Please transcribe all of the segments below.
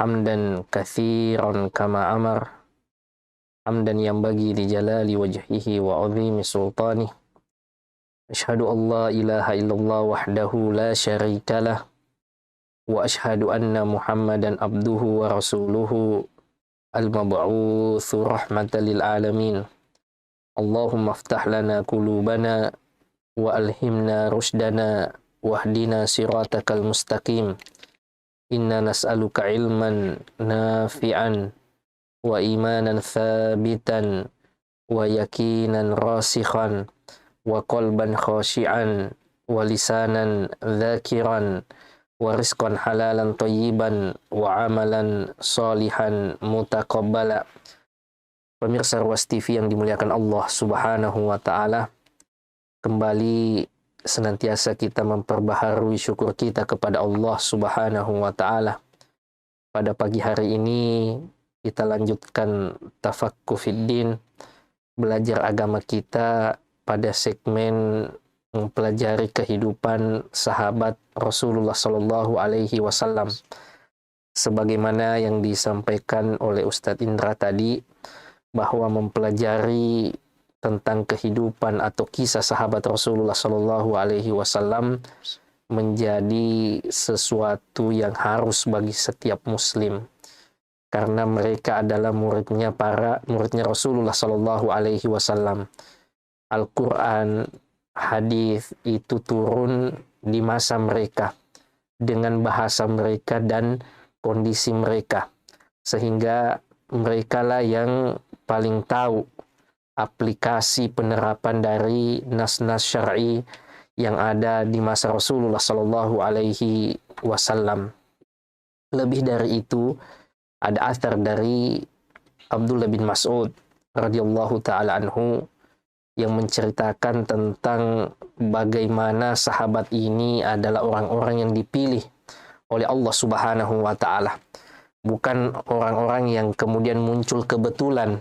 hamdan katsiran kama amar hamdan yanbaghi li jalali wajhihi wa 'azimi sultanih. Asyhadu an la ilaha illallah wahdahu la syarika lah wa asyhadu anna Muhammadan abduhu wa rasuluhu al-mab'utsu rahmatan lil alamin. Allahumma iftah lana qulubana wa alhimna rushdana wahdina siratakal mustaqim. Inna nas'aluka ilman nafi'an wa imanan thabitan wa yakinan rasikhan wa qalban khashi'an wa lisanan dzakiran wa rizqan halalan thayyiban wa amalan salihan mutaqabbala. Pemirsa Ruas TV yang dimuliakan Allah Subhanahu wa taala, kembali senantiasa kita memperbaharui syukur kita kepada Allah Subhanahu wa taala. Pada pagi hari ini kita lanjutkan tafaqquh fiddin, belajar agama kita pada segmen mempelajari kehidupan sahabat Rasulullah Shallallahu Alaihi Wasallam. Sebagaimana yang disampaikan oleh Ustadz Indra tadi, bahwa mempelajari tentang kehidupan atau kisah sahabat Rasulullah Shallallahu Alaihi Wasallam menjadi sesuatu yang harus bagi setiap Muslim, karena mereka adalah muridnya Rasulullah Shallallahu Alaihi Wasallam. Al-Quran, hadis itu turun di masa mereka dengan bahasa mereka dan kondisi mereka, sehingga mereka lah yang paling tahu aplikasi penerapan dari nas-nas syar'i yang ada di masa Rasulullah Shallallahu Alaihi Wasallam. Lebih dari itu, ada athar dari Abdullah bin Mas'ud radhiyallahu taala anhu yang menceritakan tentang bagaimana sahabat ini adalah orang-orang yang dipilih oleh Allah Subhanahu wa taala. Bukan orang-orang yang kemudian muncul kebetulan.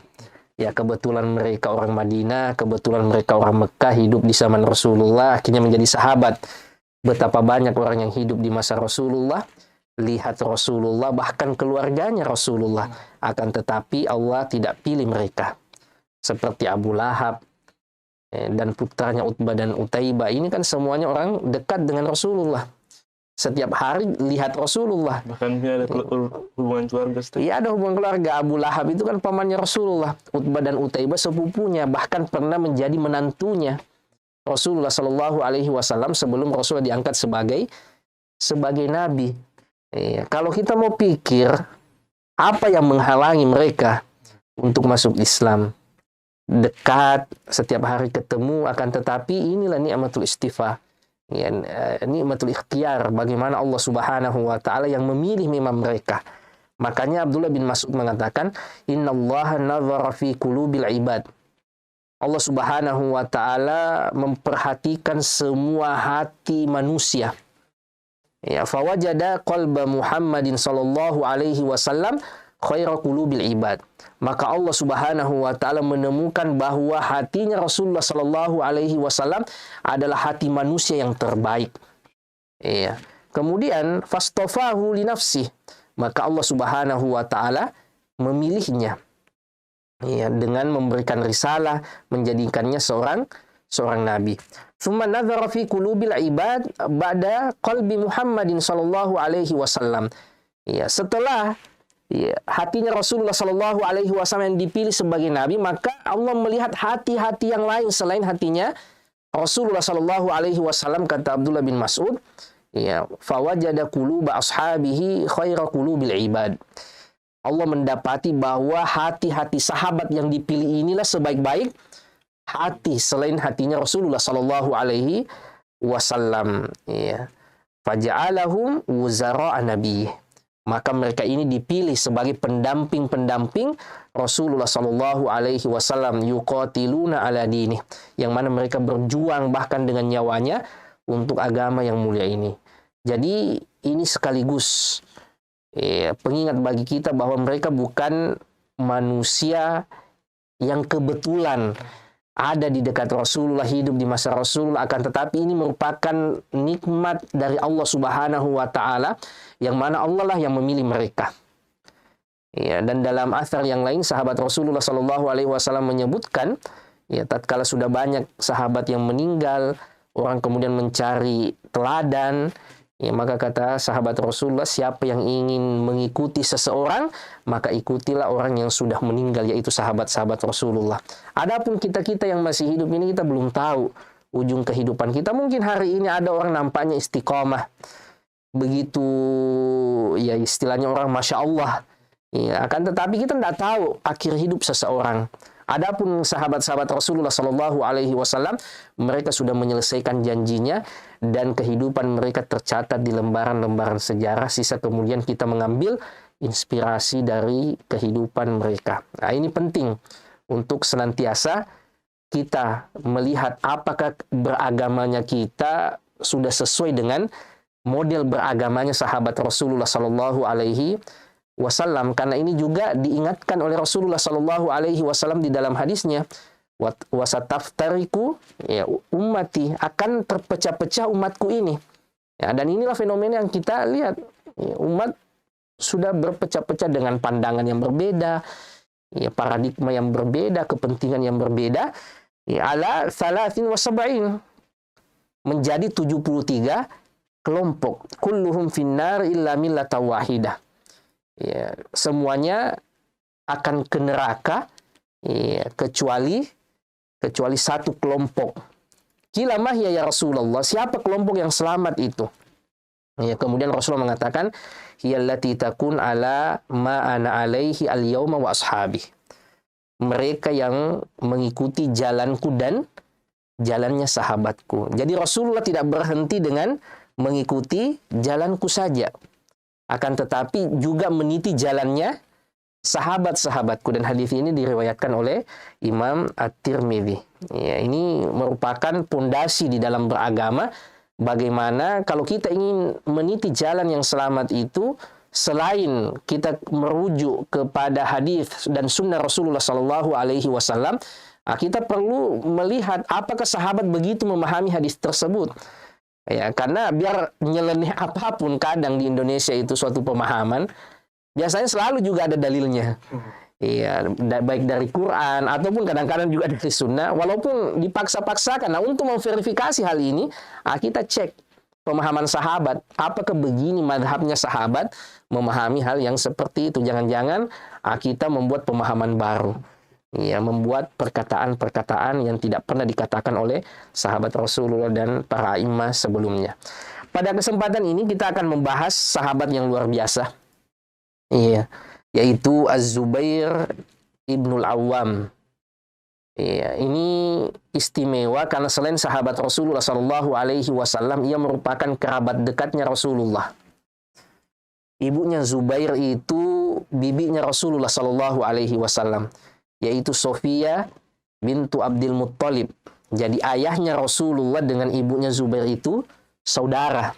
Ya, kebetulan mereka orang Madinah, kebetulan mereka orang Mekah, hidup di zaman Rasulullah, akhirnya menjadi sahabat. Betapa banyak orang yang hidup di masa Rasulullah, lihat Rasulullah, bahkan keluarganya Rasulullah. Akan tetapi Allah tidak pilih mereka. Seperti Abu Lahab dan putranya Utbah dan Utaibah. Ini kan semuanya orang dekat dengan Rasulullah. Setiap hari lihat Rasulullah. Bahkan dia ada hubungan keluarga. Iya, ada hubungan keluarga. Abu Lahab itu kan pamannya Rasulullah. Utbah dan Utaibah sepupunya, bahkan pernah menjadi menantunya Rasulullah Shallallahu Alaihi Wasallam sebelum Rasulullah diangkat sebagai nabi. Iya, kalau kita mau pikir apa yang menghalangi mereka untuk masuk Islam, dekat, setiap hari ketemu, akan tetapi inilah ni'matul istifa. Ya, nikmatul ikhtiar, bagaimana Allah Subhanahu wa taala yang memilih memang mereka. Makanya Abdullah bin Mas'ud mengatakan, innallaha nazara fi qulubil ibad. Allah Subhanahu wa taala memperhatikan semua hati manusia. Ya, fawajada qalba Muhammadin sallallahu alaihi wasallam khaira qulubil ibad. Maka Allah Subhanahu wa taala menemukan bahwa hatinya Rasulullah sallallahu alaihi wasallam adalah hati manusia yang terbaik. Iya. Kemudian fastafahu li nafsi. Maka Allah Subhanahu wa taala memilihnya. Iya, dengan memberikan risalah, menjadikannya seorang nabi. Tsumma nadzara fi qulubil ibad ba'da qalbi Muhammadin sallallahu alaihi wasallam. Iya, setelah hatinya Rasulullah Shallallahu Alaihi Wasallam yang dipilih sebagai nabi, maka Allah melihat hati-hati yang lain selain hatinya Rasulullah Shallallahu Alaihi Wasallam. Kata Abdullah bin Mas'ud, ya, fawajada quluba ashabihi khaira qulubil ibad. Allah mendapati bahwa hati-hati sahabat yang dipilih inilah sebaik-baik hati selain hatinya Rasulullah Shallallahu Alaihi Wasallam. Ya, faja'alahum wuzara'a nabiyih. Maka mereka ini dipilih sebagai pendamping-pendamping Rasulullah Shallallahu Alaihi Wasallam, yuqatiluna ala dinih, yang mana mereka berjuang bahkan dengan nyawanya untuk agama yang mulia ini. Jadi ini sekaligus pengingat bagi kita bahwa mereka bukan manusia yang kebetulan ada di dekat Rasulullah, hidup di masa Rasulullah, akan tetapi ini merupakan nikmat dari Allah Subhanahu wa taala, yang mana Allah lah yang memilih mereka. Ya, dan dalam athar yang lain sahabat Rasulullah Shallallahu Alaihi Wasallam menyebutkan, ya, tatkala sudah banyak sahabat yang meninggal, orang kemudian mencari teladan, ya, maka kata sahabat Rasulullah, siapa yang ingin mengikuti seseorang, maka ikutilah orang yang sudah meninggal, yaitu sahabat-sahabat Rasulullah. Adapun kita-kita yang masih hidup ini, kita belum tahu ujung kehidupan kita. Mungkin hari ini ada orang nampaknya istiqomah, begitu, ya istilahnya orang Masya Allah. Ya, akan tetapi kita tidak tahu akhir hidup seseorang. Adapun sahabat-sahabat Rasulullah Shallallahu Alaihi Wasallam, mereka sudah menyelesaikan janjinya dan kehidupan mereka tercatat di lembaran-lembaran sejarah. Sisa kemudian kita mengambil inspirasi dari kehidupan mereka. Nah, ini penting untuk senantiasa kita melihat apakah beragamanya kita sudah sesuai dengan model beragamanya sahabat Rasulullah Shallallahu Alaihi Wasallam. Karena ini juga diingatkan oleh Rasulullah Shallallahu Alaihi Wasallam di dalam hadisnya, wasataftariku, ya, ummati, akan terpecah-pecah umatku ini. Ya, dan inilah fenomena yang kita lihat, ya, umat sudah berpecah-pecah dengan pandangan yang berbeda, ya, paradigma yang berbeda, kepentingan yang berbeda, ya, ala 73, menjadi 73 kelompok. Kulluhum finnar illa millata wahidah. Ya, semuanya akan ke neraka, ya, kecuali satu kelompok. Qila ma hiya ya Rasulullah, siapa kelompok yang selamat itu? Ya, kemudian Rasulullah mengatakan, hiyallati takun ala ma ana alaihi al-yauma wa ashabi. Mereka yang mengikuti jalanku dan jalannya sahabatku. Jadi Rasulullah tidak berhenti dengan mengikuti jalanku saja, akan tetapi juga meniti jalannya sahabat-sahabatku. Dan hadis ini diriwayatkan oleh Imam At-Tirmidzi. Ya, ini merupakan pondasi di dalam beragama. Bagaimana kalau kita ingin meniti jalan yang selamat itu, selain kita merujuk kepada hadis dan sunnah Rasulullah Shallallahu Alaihi Wasallam, kita perlu melihat apakah sahabat begitu memahami hadis tersebut. Ya, karena biar nyeleneh apapun kadang di Indonesia itu suatu pemahaman, biasanya selalu juga ada dalilnya. Iya, baik dari Quran ataupun kadang-kadang juga dari Sunnah, walaupun dipaksa-paksakan. Nah, untuk memverifikasi hal ini, kita cek pemahaman sahabat. Apakah begini madhabnya sahabat memahami hal yang seperti itu? Jangan-jangan kita membuat pemahaman baru. Ya, membuat perkataan-perkataan yang tidak pernah dikatakan oleh sahabat Rasulullah dan para imam sebelumnya. Pada kesempatan ini kita akan membahas sahabat yang luar biasa. Iya, yaitu Az-Zubair Ibnul Awwam. Iya, ini istimewa karena selain sahabat Rasulullah Shallallahu Alaihi Wasallam, ia merupakan kerabat dekatnya Rasulullah. Ibunya Zubair itu bibinya Rasulullah Shallallahu Alaihi Wasallam, yaitu Sofia bintu Abdul Muttalib. Jadi ayahnya Rasulullah dengan ibunya Zubair itu saudara.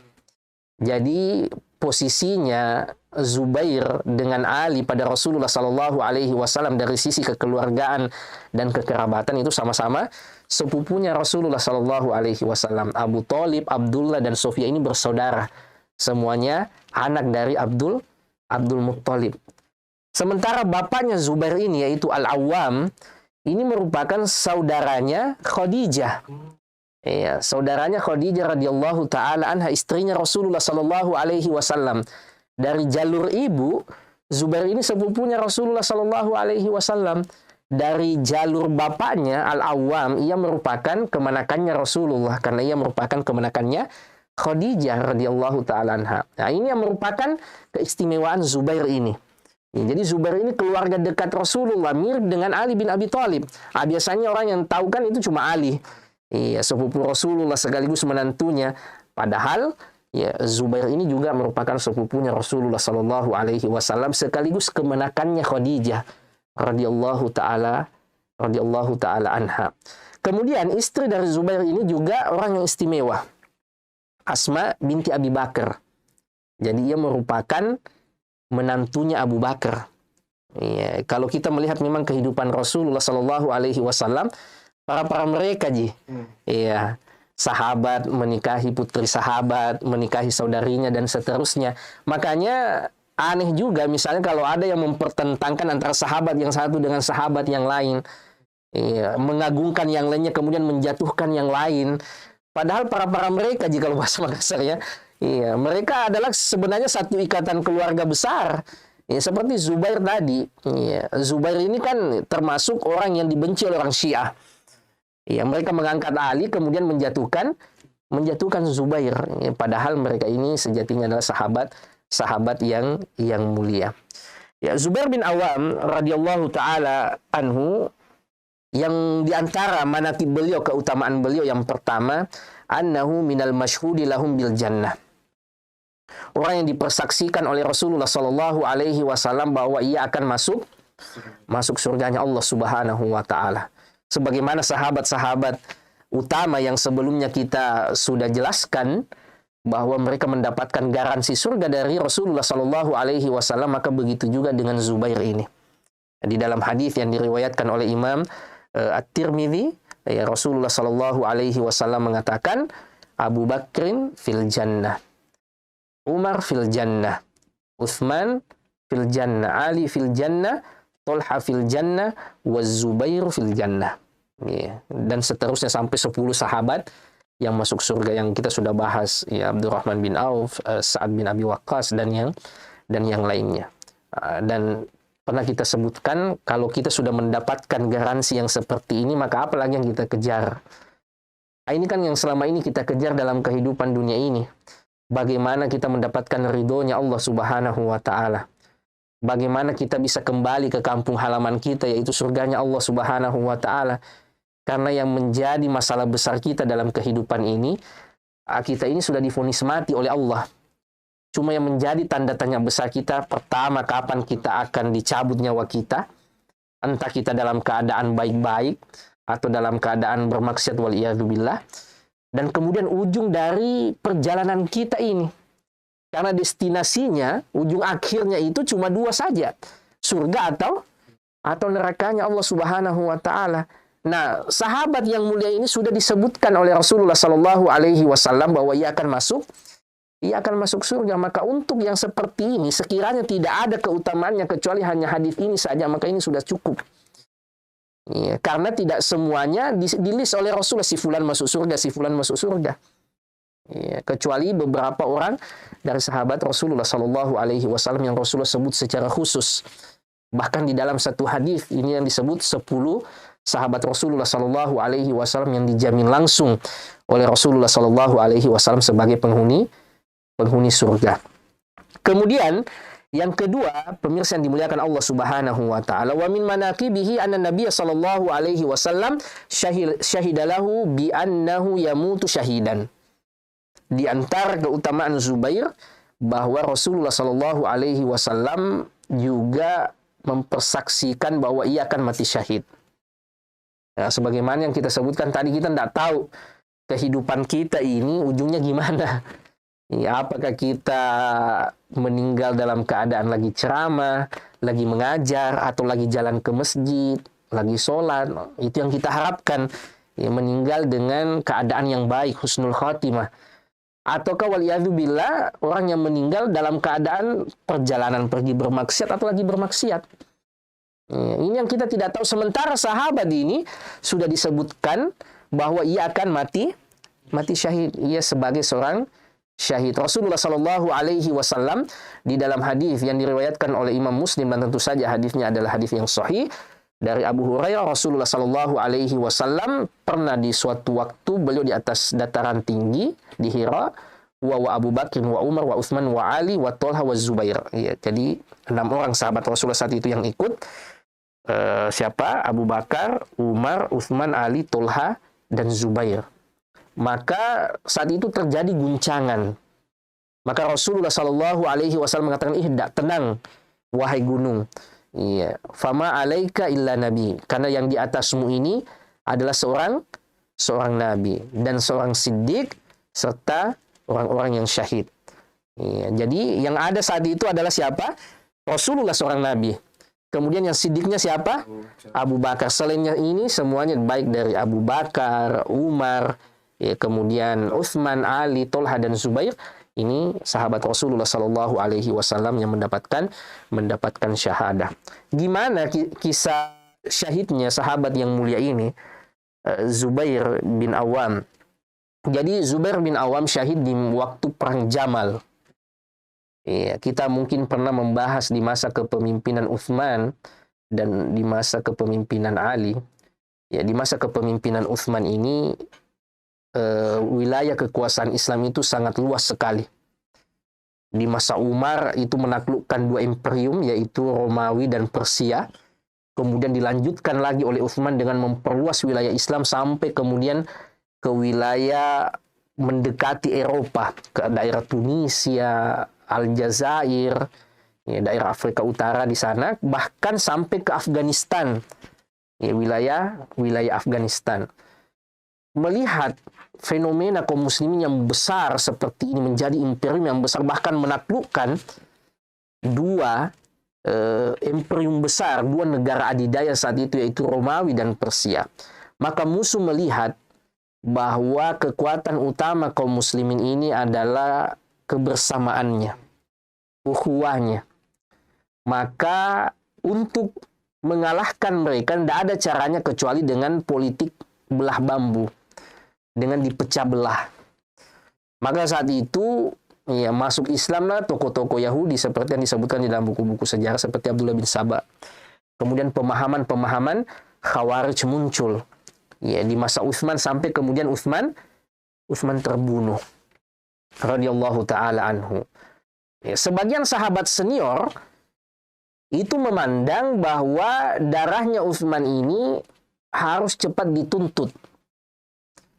Jadi posisinya Zubair dengan Ali pada Rasulullah Shallallahu Alaihi Wasallam dari sisi kekeluargaan dan kekerabatan itu sama-sama sepupunya Rasulullah Shallallahu Alaihi Wasallam. Abu Thalib, Abdullah dan Sofia ini bersaudara. Semuanya anak dari Abdul Muttalib. Sementara bapaknya Zubair ini yaitu Al-Awwam, ini merupakan saudaranya Khadijah. Ya, saudaranya Khadijah radhiyallahu taala anha, istrinya Rasulullah sallallahu alaihi wasallam. Dari jalur ibu, Zubair ini sepupunya Rasulullah sallallahu alaihi wasallam. Dari jalur bapaknya Al-Awwam, ia merupakan kemenakannya Rasulullah karena ia merupakan kemenakannya Khadijah radhiyallahu taala anha. Nah, ini yang merupakan keistimewaan Zubair ini. Jadi Zubair ini keluarga dekat Rasulullah, mirip dengan Ali bin Abi Thalib. Biasanya orang yang tahu kan itu cuma Ali. Iya, sepupu Rasulullah sekaligus menantunya. Padahal ya Zubair ini juga merupakan sepupunya Rasulullah Sallallahu Alaihi Wasallam sekaligus kemenakannya Khadijah radhiyallahu taala anha. Kemudian istri dari Zubair ini juga orang yang istimewa, Asma binti Abi Bakar. Jadi ia merupakan menantunya Abu Bakar. Ya, kalau kita melihat memang kehidupan Rasulullah Sallallahu Alaihi Wasallam, para mereka iya, sahabat menikahi putri sahabat, menikahi saudarinya dan seterusnya. Makanya aneh juga misalnya kalau ada yang mempertentangkan antara sahabat yang satu dengan sahabat yang lain. Iya, mengagungkan yang lainnya kemudian menjatuhkan yang lain. Padahal para mereka jika bahasa Makassar ya, iya, mereka adalah sebenarnya satu ikatan keluarga besar. Ya, seperti Zubair tadi. Iya, Zubair ini kan termasuk orang yang dibenci oleh orang Syiah. Iya, mereka mengangkat Ali kemudian menjatuhkan Zubair. Ya, padahal mereka ini sejatinya adalah sahabat yang mulia. Ya, Zubair bin Awam radhiyallahu taala anhu, yang diantara manaqib beliau, keutamaan beliau yang pertama, annahu minal masyhudi lahum bil jannah. Orang yang dipersaksikan oleh Rasulullah Shallallahu Alaihi Wasallam bahwa ia akan masuk surganya Allah Subhanahu Wa Taala. Sebagaimana sahabat-sahabat utama yang sebelumnya kita sudah jelaskan bahwa mereka mendapatkan garansi surga dari Rasulullah Shallallahu Alaihi Wasallam, maka begitu juga dengan Zubair ini. Di dalam hadis yang diriwayatkan oleh Imam At-Tirmidzi, ya, Rasulullah Shallallahu Alaihi Wasallam mengatakan, Abu Bakrin fil jannah, Umar fil jannah, Utsman fil jannah, Ali fil jannah, Tolha fil jannah, Zubair fil jannah. Ya, dan seterusnya sampai 10 sahabat yang masuk surga yang kita sudah bahas, ya, Abdurrahman bin Auf, Sa'ad bin Abi Waqqas dan yang lainnya. Dan pernah kita sebutkan, kalau kita sudah mendapatkan garansi yang seperti ini, maka apa lagi yang kita kejar? Ini kan yang selama ini kita kejar dalam kehidupan dunia ini. Bagaimana kita mendapatkan ridhonya Allah Subhanahu wa Ta'ala. Bagaimana kita bisa kembali ke kampung halaman kita, yaitu surganya Allah Subhanahu wa Ta'ala. Karena yang menjadi masalah besar kita dalam kehidupan ini, kita ini sudah divonis mati oleh Allah. Cuma yang menjadi tanda tanya besar kita, pertama, kapan kita akan dicabut nyawa kita? Entah kita dalam keadaan baik-baik, atau dalam keadaan bermaksiat waliyadzubillah. Dan kemudian ujung dari perjalanan kita ini. Karena destinasinya, ujung akhirnya itu cuma 2 saja. Surga atau nerakanya Allah Subhanahu wa Ta'ala. Nah, sahabat yang mulia ini sudah disebutkan oleh Rasulullah Sallallahu Alaihi Wasallam bahwa ia akan masuk surga. Maka untuk yang seperti ini, sekiranya tidak ada keutamaannya kecuali hanya hadis ini saja, maka ini sudah cukup. Ya, karena tidak semuanya di-list oleh Rasulullah, si fulan masuk surga, si fulan masuk surga. Ya, kecuali beberapa orang dari sahabat Rasulullah Sallallahu Alaihi Wasallam yang Rasulullah sebut secara khusus. Bahkan di dalam satu hadis ini yang disebut 10 sahabat Rasulullah Sallallahu Alaihi Wasallam yang dijamin langsung oleh Rasulullah Sallallahu Alaihi Wasallam sebagai penghuni surga. Kemudian yang kedua, pemirsa yang dimuliakan Allah Subhanahu wa Ta'ala, wa min manaqibihi anna Nabiy sallallahu alaihi wasallam syahidalahu bi annahu yamutu syahidan. Di antara keutamaan Zubair bahwa Rasulullah sallallahu alaihi wasallam juga mempersaksikan bahwa ia akan mati syahid. Ya, sebagaimana yang kita sebutkan tadi, kita tidak tahu kehidupan kita ini ujungnya gimana. Ya, apakah kita meninggal dalam keadaan lagi ceramah, lagi mengajar, atau lagi jalan ke masjid, lagi sholat. Itu yang kita harapkan. Ya, meninggal dengan keadaan yang baik, husnul khatimah. Ataukah waliyadzubillah, orang yang meninggal dalam keadaan perjalanan pergi bermaksiat atau lagi bermaksiat. Ya, ini yang kita tidak tahu. Sementara sahabat ini sudah disebutkan bahwa ia akan mati syahid. Ia sebagai seorang syahid. Rasulullah Shallallahu Alaihi Wasallam di dalam hadis yang diriwayatkan oleh Imam Muslim, dan tentu saja hadisnya adalah hadis yang sahih dari Abu Hurairah, Rasulullah Shallallahu Alaihi Wasallam pernah di suatu waktu beliau di atas dataran tinggi di Hira, wa Abu Bakr wa Umar wa Utsman wa Ali wa Tolha wa Zubair. Ya, jadi 6 orang sahabat Rasulullah saat itu yang ikut. Siapa? Abu Bakar, Umar, Utsman, Ali, Tolha, dan Zubair. Maka saat itu terjadi guncangan. Maka Rasulullah Shallallahu Alaihi Wasallam mengatakan, tenang, wahai gunung. Iya, fama alaika illa nabi. Karena yang di atasmu ini adalah seorang nabi dan seorang siddiq serta orang-orang yang syahid. Iya, jadi yang ada saat itu adalah siapa? Rasulullah seorang nabi. Kemudian yang siddiqnya siapa? Abu Bakar. Selainnya ini semuanya baik dari Abu Bakar, Umar, ya, kemudian Utsman, Ali, Tolha, dan Zubair, Ini sahabat Rasulullah Sallallahu Alaihi Wasallam yang mendapatkan syahadah. Gimana kisah syahidnya sahabat yang mulia ini, Zubair bin Awam. Jadi Zubair bin Awam syahid di waktu perang Jamal. Ya, kita mungkin pernah membahas di masa kepemimpinan Utsman dan di masa kepemimpinan Ali. Ya, di masa kepemimpinan Utsman ini wilayah kekuasaan Islam itu sangat luas sekali. Di masa Umar itu menaklukkan dua imperium, yaitu Romawi dan Persia. Kemudian dilanjutkan lagi oleh Utsman dengan memperluas wilayah Islam sampai kemudian ke wilayah mendekati Eropa, ke daerah Tunisia, Aljazair, ya, daerah Afrika Utara di sana, bahkan sampai ke Afghanistan, ya, wilayah Afghanistan. Melihat fenomena kaum muslimin yang besar seperti ini, menjadi imperium yang besar, bahkan menaklukkan dua imperium besar, dua negara adidaya saat itu, yaitu Romawi dan Persia. Maka musuh melihat bahwa kekuatan utama kaum muslimin ini adalah kebersamaannya, ukhuwahnya. Maka untuk mengalahkan mereka tidak ada caranya kecuali dengan politik belah bambu, dengan dipecah belah. Maka saat itu ya masuk Islamlah tokoh-tokoh Yahudi seperti yang disebutkan di dalam buku-buku sejarah seperti Abdullah bin Saba. Kemudian pemahaman-pemahaman Khawarij muncul. Ya, di masa Utsman sampai kemudian Utsman terbunuh radhiyallahu taala anhu. Ya, sebagian sahabat senior itu memandang bahwa darahnya Utsman ini harus cepat dituntut.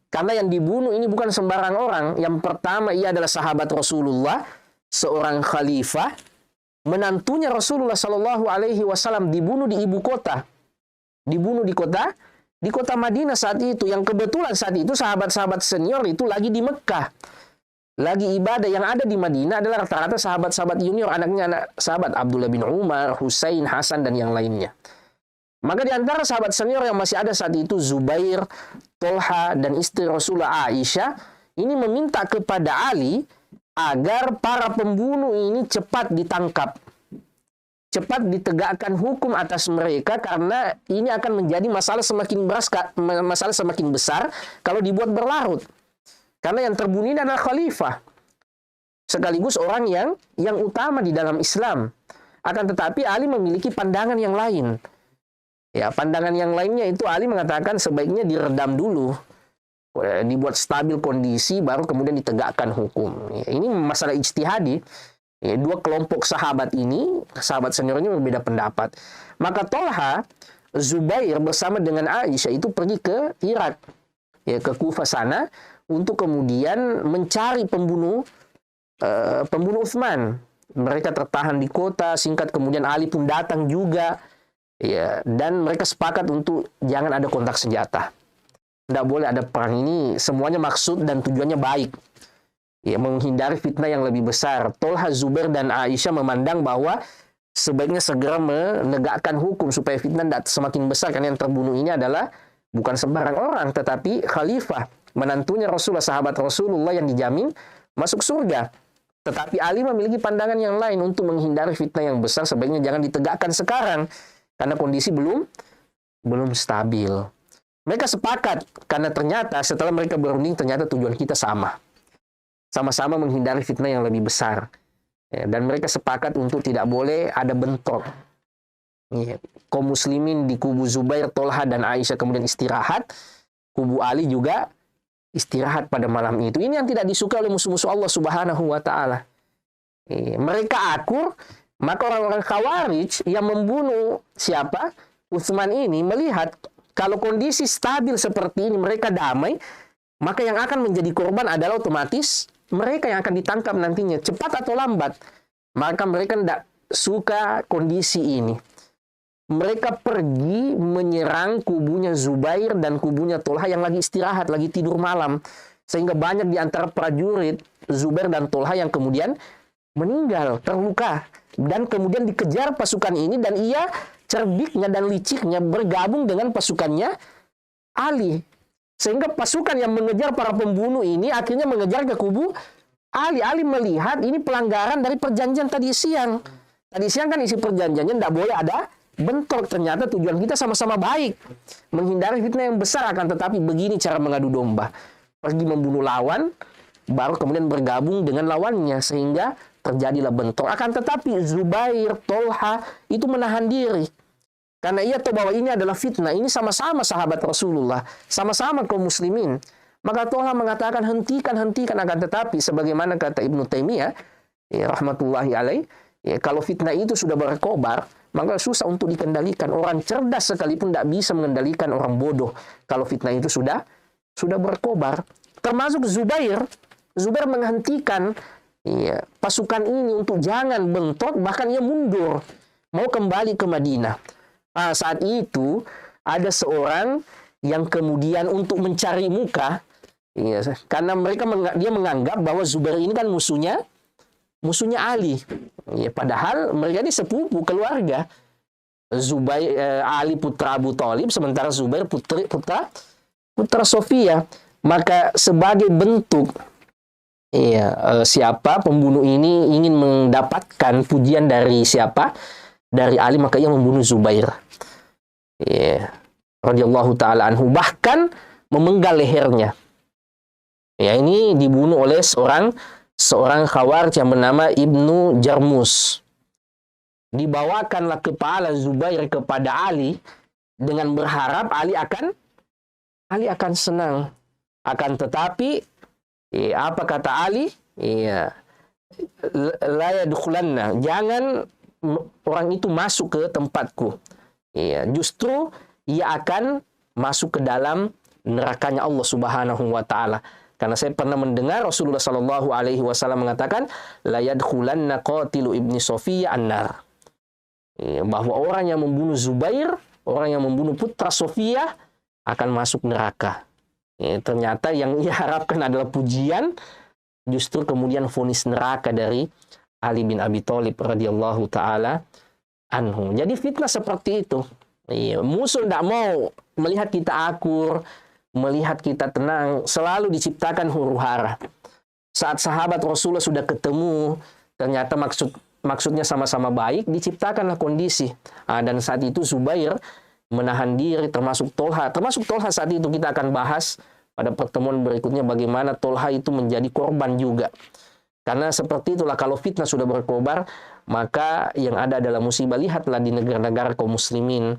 Karena yang dibunuh ini bukan sembarang orang. Yang pertama, ia adalah sahabat Rasulullah, seorang khalifah, menantunya Rasulullah Shallallahu Alaihi Wasallam dibunuh di ibu kota, dibunuh di kota Madinah saat itu. Yang kebetulan saat itu sahabat-sahabat senior itu lagi di Mekah, lagi ibadah. Yang ada di Madinah adalah rata-rata sahabat-sahabat junior, anaknya anak sahabat Abdullah bin Umar, Husain, Hasan, dan yang lainnya. Maka di antara sahabat senior yang masih ada saat itu, Zubair, Tolha, dan istri Rasulullah Aisyah, ini meminta kepada Ali agar para pembunuh ini cepat ditangkap, cepat ditegakkan hukum atas mereka, karena ini akan menjadi masalah semakin besar kalau dibuat berlarut. Karena yang terbunuh ini adalah khalifah, sekaligus orang yang utama di dalam Islam. Akan tetapi Ali memiliki pandangan yang lain. Ya, pandangan yang lainnya itu Ali mengatakan sebaiknya diredam dulu, dibuat stabil kondisi, baru kemudian ditegakkan hukum. Ya, ini masalah ijtihadi. Ya, dua kelompok sahabat ini, sahabat senior ini berbeda pendapat. Maka Tolha, Zubair bersama dengan Aisyah itu pergi ke Irak, ya, ke Kufah sana, untuk kemudian mencari pembunuh Utsman. Mereka tertahan di kota, singkat kemudian Ali pun datang juga. Ya, dan mereka sepakat untuk jangan ada kontak senjata. Tidak boleh ada perang ini. Semuanya maksud dan tujuannya baik. Ya, menghindari fitnah yang lebih besar. Tolha, Zubair, dan Aisyah memandang bahwa sebaiknya segera menegakkan hukum supaya fitnah tidak semakin besar. Karena yang terbunuh ini adalah bukan sembarang orang, tetapi khalifah, menantunya Rasulullah, sahabat Rasulullah yang dijamin masuk surga. Tetapi Ali memiliki pandangan yang lain. Untuk menghindari fitnah yang besar, sebaiknya jangan ditegakkan sekarang, karena kondisi belum stabil. Mereka sepakat, karena ternyata setelah mereka berunding, ternyata tujuan kita sama. Sama-sama menghindari fitnah yang lebih besar. Ya, dan mereka sepakat untuk tidak boleh ada bentrok. Ya, kaum muslimin di kubu Zubair, Tolha, dan Aisyah kemudian istirahat. Kubu Ali juga istirahat pada malam itu. Ini yang tidak disukai oleh musuh-musuh Allah Subhanahu wa Ta'ala. Ya, mereka akur. Maka orang-orang Khawarij yang membunuh siapa? Utsman ini melihat kalau kondisi stabil seperti ini, mereka damai, maka yang akan menjadi korban adalah otomatis mereka yang akan ditangkap nantinya, cepat atau lambat. Maka mereka tidak suka kondisi ini. Mereka pergi menyerang kubunya Zubair dan kubunya Tolha yang lagi istirahat, lagi tidur malam. Sehingga banyak di antara prajurit Zubair dan Tolha yang kemudian meninggal, terluka. Dan kemudian dikejar pasukan ini, dan ia cerbiknya dan liciknya bergabung dengan pasukannya Ali. Sehingga pasukan yang mengejar para pembunuh ini akhirnya mengejar ke kubu Ali melihat ini pelanggaran dari perjanjian tadi siang. Tadi siang kan isi perjanjiannya tidak boleh ada bentrok. Ternyata tujuan kita sama-sama baik, menghindari fitnah yang besar. Akan tetapi begini cara mengadu domba, pergi membunuh lawan, baru kemudian bergabung dengan lawannya, sehingga terjadilah bentrok. Akan tetapi Zubair, Tolha itu menahan diri. Karena ia tahu bahwa ini adalah fitnah. Ini sama-sama sahabat Rasulullah, sama-sama kaum muslimin. Maka Tolha mengatakan hentikan. Akan tetapi sebagaimana kata Ibnu Taimiyah, rahmatullahi alaih, kalau fitnah itu sudah berkobar, maka susah untuk dikendalikan. Orang cerdas sekalipun tidak bisa mengendalikan orang bodoh kalau fitnah itu sudah berkobar. Termasuk Zubair menghentikan pasukan ini untuk jangan bentrok, bahkan ia mundur, mau kembali ke Madinah. Saat itu ada seorang yang kemudian untuk mencari muka, karena dia menganggap bahwa Zubair ini kan musuhnya Ali. Padahal mereka ini sepupu keluarga. Ali putra Abu Thalib, sementara Zubair putra Sofia. Maka sebagai bentuk siapa pembunuh ini ingin mendapatkan pujian dari siapa? Dari Ali, maka ia membunuh Zubair. Radhiyallahu taala anhu, bahkan memenggal lehernya. Ini dibunuh oleh seorang khawarij yang bernama Ibnu Jarmus. Dibawakanlah kepala Zubair kepada Ali dengan berharap Ali akan senang. Akan tetapi apa kata Ali? La yadkhulanna, jangan orang itu masuk ke tempatku. Justru ia akan masuk ke dalam nerakanya Allah Subhanahu wa taala. Karena saya pernah mendengar Rasulullah Shallallahu Alaihi Wasallam mengatakan, la yadkhulanna qatilu ibni Sofiyah an-nar. Bahwa orang yang membunuh Zubair, orang yang membunuh putra Sofiyah akan masuk neraka. Ternyata yang ia harapkan adalah pujian, justru kemudian vonis neraka dari Ali bin Abi Thalib radhiyallahu taala anhu. Jadi fitnah seperti itu. Musuh tidak mau melihat kita akur, melihat kita tenang, selalu diciptakan huru-hara. Saat sahabat Rasulullah sudah ketemu, ternyata maksudnya sama-sama baik, diciptakanlah kondisi. Dan saat itu Zubair menahan diri, termasuk Tolha. Termasuk Tolha saat itu kita akan bahas pada pertemuan berikutnya bagaimana Tolha itu menjadi korban juga. Karena seperti itulah, kalau fitnah sudah berkobar, maka yang ada adalah musibah. Lihatlah di negara-negara kaum muslimin,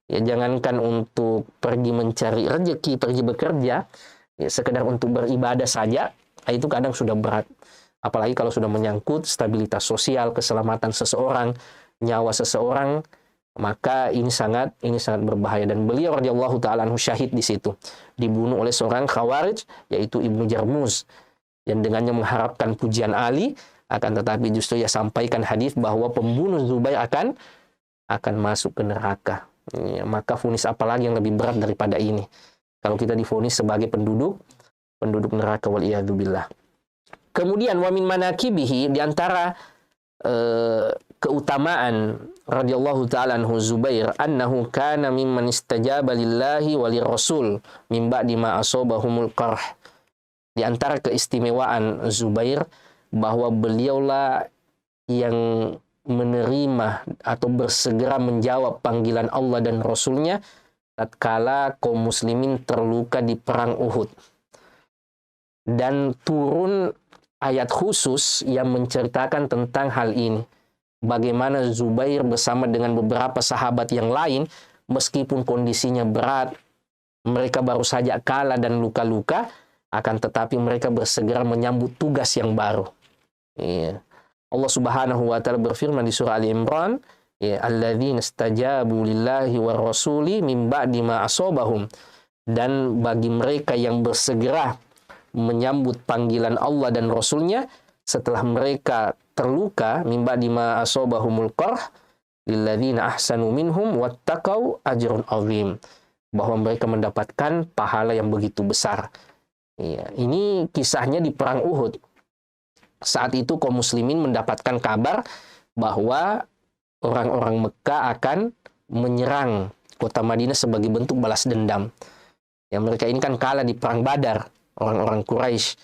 jangankan untuk pergi mencari rezeki, pergi bekerja, sekedar untuk beribadah saja, itu kadang sudah berat. Apalagi kalau sudah menyangkut stabilitas sosial, keselamatan seseorang, nyawa seseorang, maka ini sangat berbahaya. Dan beliau radhiyallahu taala anhu syahid di situ, dibunuh oleh seorang khawarij yaitu Ibnu Jarmuz, yang dengannya mengharapkan pujian Ali, akan tetapi justru ia sampaikan hadis bahwa pembunuh Zubair akan masuk ke neraka. Maka vonis apalagi yang lebih berat daripada ini kalau kita divonis sebagai penduduk neraka, wal iyadu billah. Kemudian wa min manakibihi, di antara keutamaan radhiyallahu taala anhu Zubair, annahu kana mimman istajaba lillahi wa lirrasul min ba'di ma asabahumul qarh. Di antara keistimewaan Zubair bahwa beliaulah yang menerima atau bersegera menjawab panggilan Allah dan Rasulnya tatkala kaum muslimin terluka di perang Uhud. Dan turun ayat khusus yang menceritakan tentang hal ini. Bagaimana Zubair bersama dengan beberapa sahabat yang lain, meskipun kondisinya berat, mereka baru saja kalah dan luka-luka, akan tetapi mereka bersegera menyambut tugas yang baru. Allah Subhanahu wa taala berfirman di surah Ali Imran, alladzina istajabu lillahi war rasuli min ba'di ma asabahum, dan bagi mereka yang bersegera menyambut panggilan Allah dan Rasulnya setelah mereka terluka, min ba'di ma asabahumul qarh lilladzina ahsanu minhum wattaqau ajrun azim, bahwa mereka mendapatkan pahala yang begitu besar. Ini kisahnya di perang Uhud. Saat itu kaum muslimin mendapatkan kabar bahwa orang-orang Mekah akan menyerang kota Madinah sebagai bentuk balas dendam. Mereka ini kan kalah di perang Badar, orang-orang Quraisy.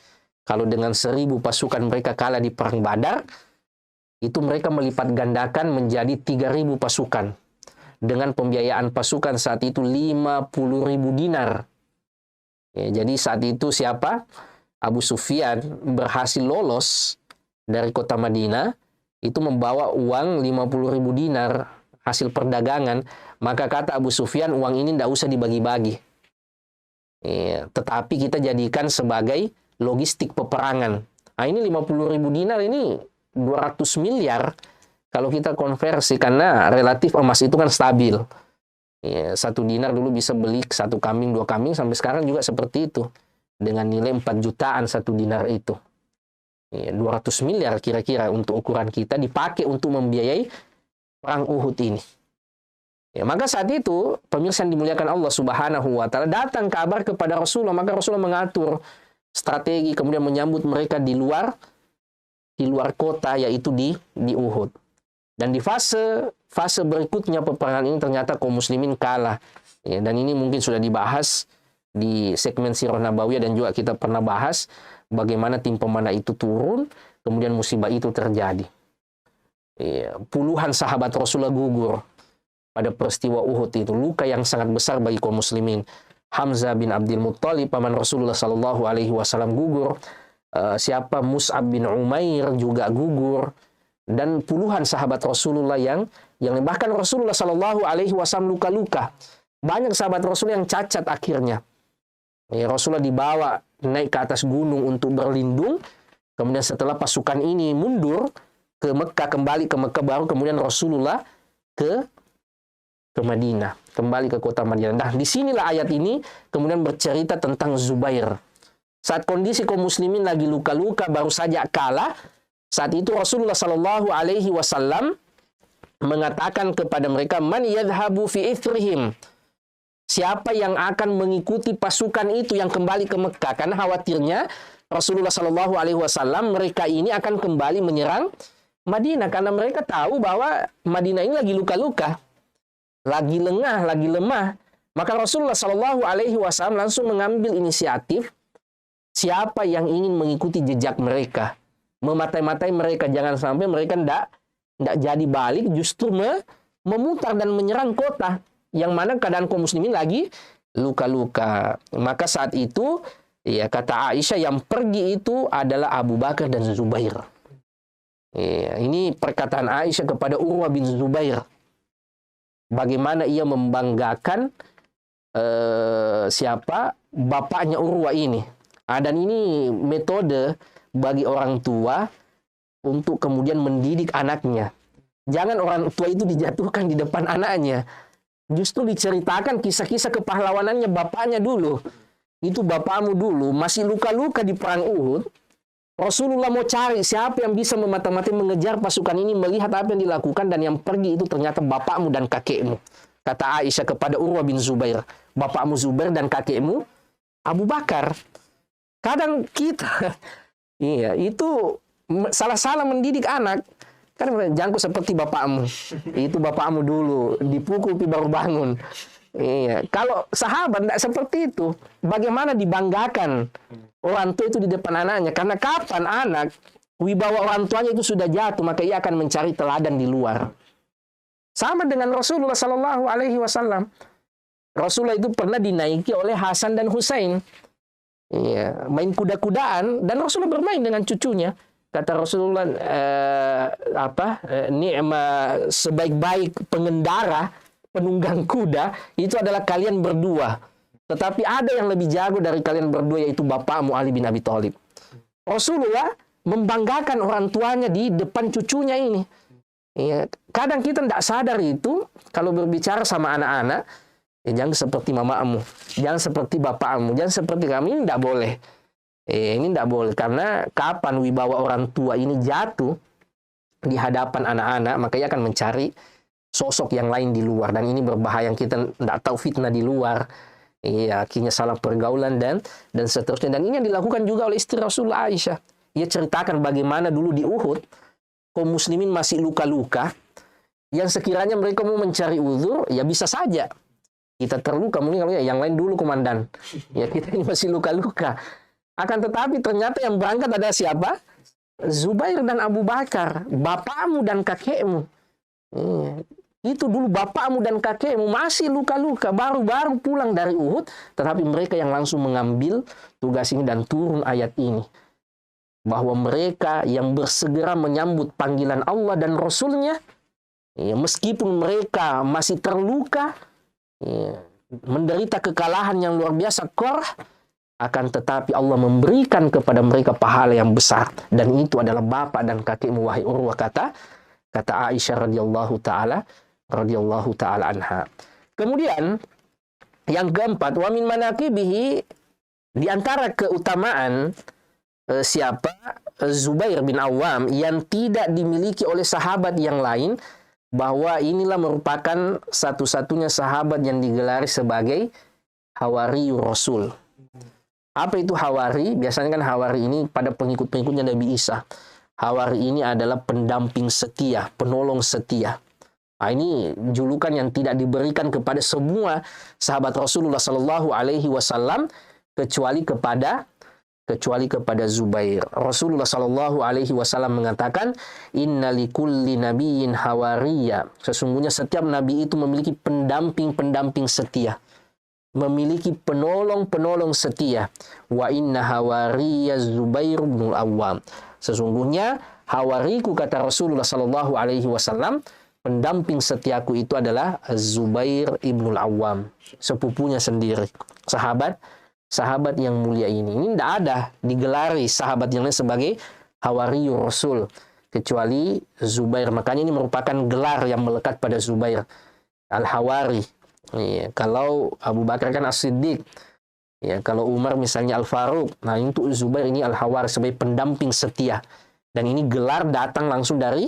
Kalau dengan 1.000 pasukan mereka kalah di perang Badar, itu mereka melipat gandakan menjadi 3.000 pasukan. Dengan pembiayaan pasukan saat itu 50.000 dinar. Ya, jadi saat itu siapa? Abu Sufyan berhasil lolos dari kota Madinah, itu membawa uang 50.000 dinar hasil perdagangan. Maka kata Abu Sufyan, uang ini tidak usah dibagi-bagi. Ya, tetapi kita jadikan sebagai logistik peperangan. Nah, ini 50.000 dinar ini 200 miliar kalau kita konversi, karena relatif emas itu kan stabil. Ya, 1 dinar dulu bisa beli 1 kambing, 2 kambing, sampai sekarang juga seperti itu. Dengan nilai 4 jutaan 1 dinar itu. Ya, 200 miliar kira-kira untuk ukuran kita dipakai untuk membiayai perang Uhud ini. Ya, maka saat itu, pemirsa yang dimuliakan Allah Subhanahu wa Ta'ala, datang kabar kepada Rasulullah, maka Rasulullah mengatur strategi, kemudian menyambut mereka di luar kota, yaitu di Uhud. Dan di fase berikutnya peperangan ini ternyata kaum muslimin kalah. Ya, dan ini mungkin sudah dibahas di segmen Sirah Nabawiyah, dan juga kita pernah bahas bagaimana tim pemanah itu turun, kemudian musibah itu terjadi. Ya, puluhan sahabat Rasulullah gugur pada peristiwa Uhud itu, luka yang sangat besar bagi kaum muslimin. Hamzah bin Abdul Muttalib, paman Rasulullah Sallallahu Alaihi Wasallam, gugur. Mus'ab bin Umair juga gugur, dan puluhan sahabat Rasulullah yang bahkan Rasulullah Sallallahu Alaihi Wasallam luka-luka. Banyak sahabat Rasul yang cacat akhirnya. Ya, Rasulullah dibawa naik ke atas gunung untuk berlindung. Kemudian setelah pasukan ini mundur ke Mekah, kembali ke Mekah, baru kemudian Rasulullah ke Madinah, kembali ke kota Madinah. Nah, disinilah ayat ini kemudian bercerita tentang Zubair. Saat kondisi kaum muslimin lagi luka-luka, baru saja kalah, saat itu Rasulullah Sallallahu Alaihi Wasallam mengatakan kepada mereka, man yadhabu fi ithrihim, siapa yang akan mengikuti pasukan itu yang kembali ke Mekah, karena khawatirnya Rasulullah Sallallahu Alaihi Wasallam mereka ini akan kembali menyerang Madinah, karena mereka tahu bahwa Madinah ini lagi luka-luka, lagi lengah, lagi lemah. Maka Rasulullah Shallallahu Alaihi Wasallam langsung mengambil inisiatif, siapa yang ingin mengikuti jejak mereka, mematai-matai mereka, jangan sampai mereka tidak jadi balik, justru memutar dan menyerang kota yang mana keadaan kaum muslimin lagi luka-luka. Maka saat itu, ya, kata Aisyah, yang pergi itu adalah Abu Bakar dan Zubair. Ya, ini perkataan Aisyah kepada Urwah bin Zubair. Bagaimana ia membanggakan bapaknya Urwah ini. Dan ini metode bagi orang tua untuk kemudian mendidik anaknya. Jangan orang tua itu dijatuhkan di depan anaknya. Justru diceritakan kisah-kisah kepahlawanannya bapaknya dulu. Itu bapakmu dulu masih luka-luka di perang Uhud. Rasulullah mau cari siapa yang bisa memata-matai mengejar pasukan ini, melihat apa yang dilakukan, dan yang pergi itu ternyata bapakmu dan kakekmu. Kata Aisyah kepada Urwah bin Zubair, bapakmu Zubair dan kakekmu Abu Bakar. Kadang kita itu salah-salah mendidik anak. Kan jangan seperti bapakmu. Itu bapakmu dulu, dipukul baru bangun. Iya, kalau sahabat tidak seperti itu. Bagaimana dibanggakan orang tua itu di depan anaknya? Karena kapan anak wibawa orang tuanya itu sudah jatuh, maka ia akan mencari teladan di luar. Sama dengan Rasulullah Sallallahu Alaihi Wasallam. Rasulullah itu pernah dinaiki oleh Hasan dan Husain. Iya, main kuda-kudaan, dan Rasulullah bermain dengan cucunya. Kata Rasulullah, sebaik-baik pengendara, penunggang kuda itu adalah kalian berdua. Tetapi ada yang lebih jago dari kalian berdua, yaitu bapakmu Ali bin Abi Thalib. Rasulullah membanggakan orang tuanya di depan cucunya ini. Ya, kadang kita tidak sadar itu kalau berbicara sama anak-anak, ya, jangan seperti mamamu, jangan seperti bapakmu, jangan seperti kami, ini tidak boleh. Ini tidak boleh, karena kapan wibawa orang tua ini jatuh di hadapan anak-anak, maka ia akan mencari sosok yang lain di luar, dan ini berbahaya. Kita tidak tahu fitnah di luar, akhirnya salah pergaulan dan seterusnya. Dan ini yang dilakukan juga oleh istri Rasulullah Aisyah. Ia ceritakan bagaimana dulu di Uhud kaum muslimin masih luka-luka, yang sekiranya mereka mau mencari uzur, ya bisa saja kita terluka, mungkin kalau yang lain dulu komandan, ya kita ini masih luka-luka. Akan tetapi ternyata yang berangkat adalah siapa? Zubair dan Abu Bakar, bapakmu dan kakekmu. Itu dulu bapakmu dan kakekmu masih luka-luka, baru-baru pulang dari Uhud, tetapi mereka yang langsung mengambil tugas ini dan turun ayat ini. Bahwa mereka yang bersegera menyambut panggilan Allah dan Rasul-Nya, meskipun mereka masih terluka, menderita kekalahan yang luar biasa, korah, akan tetapi Allah memberikan kepada mereka pahala yang besar. Dan itu adalah bapak dan kakekmu, wahai Urwah, kata Aisyah radhiyallahu taala anha. Kemudian yang keempat, wa min manaqibihi, di antara keutamaan siapa? Zubair bin Awam yang tidak dimiliki oleh sahabat yang lain, bahwa inilah merupakan satu-satunya sahabat yang digelari sebagai Hawari Rasul. Apa itu Hawari? Biasanya kan Hawari ini pada pengikut-pengikutnya Nabi Isa. Hawari ini adalah pendamping setia, penolong setia. Nah, ini julukan yang tidak diberikan kepada semua sahabat Rasulullah Sallallahu Alaihi Wasallam kecuali kepada Zubair. Rasulullah Sallallahu Alaihi Wasallam mengatakan, Inna likulli nabiyyin hawariya. Sesungguhnya setiap nabi itu memiliki pendamping-pendamping setia, memiliki penolong-penolong setia. Wa inna hawariya Zubair bin Awam. Sesungguhnya hawariku, kata Rasulullah Sallallahu Alaihi Wasallam, pendamping setiaku itu adalah Zubair ibnul Awam, sepupunya sendiri, sahabat yang mulia ini. Ini tidak ada digelari sahabat yang lain sebagai Hawari Rasul kecuali Zubair. Makanya ini merupakan gelar yang melekat pada Zubair, Al-Hawari. Kalau Abu Bakar kan As-Siddiq, kalau Umar misalnya Al-Faruq. Nah, untuk Zubair ini Al-Hawari sebagai pendamping setia. Dan ini gelar datang langsung dari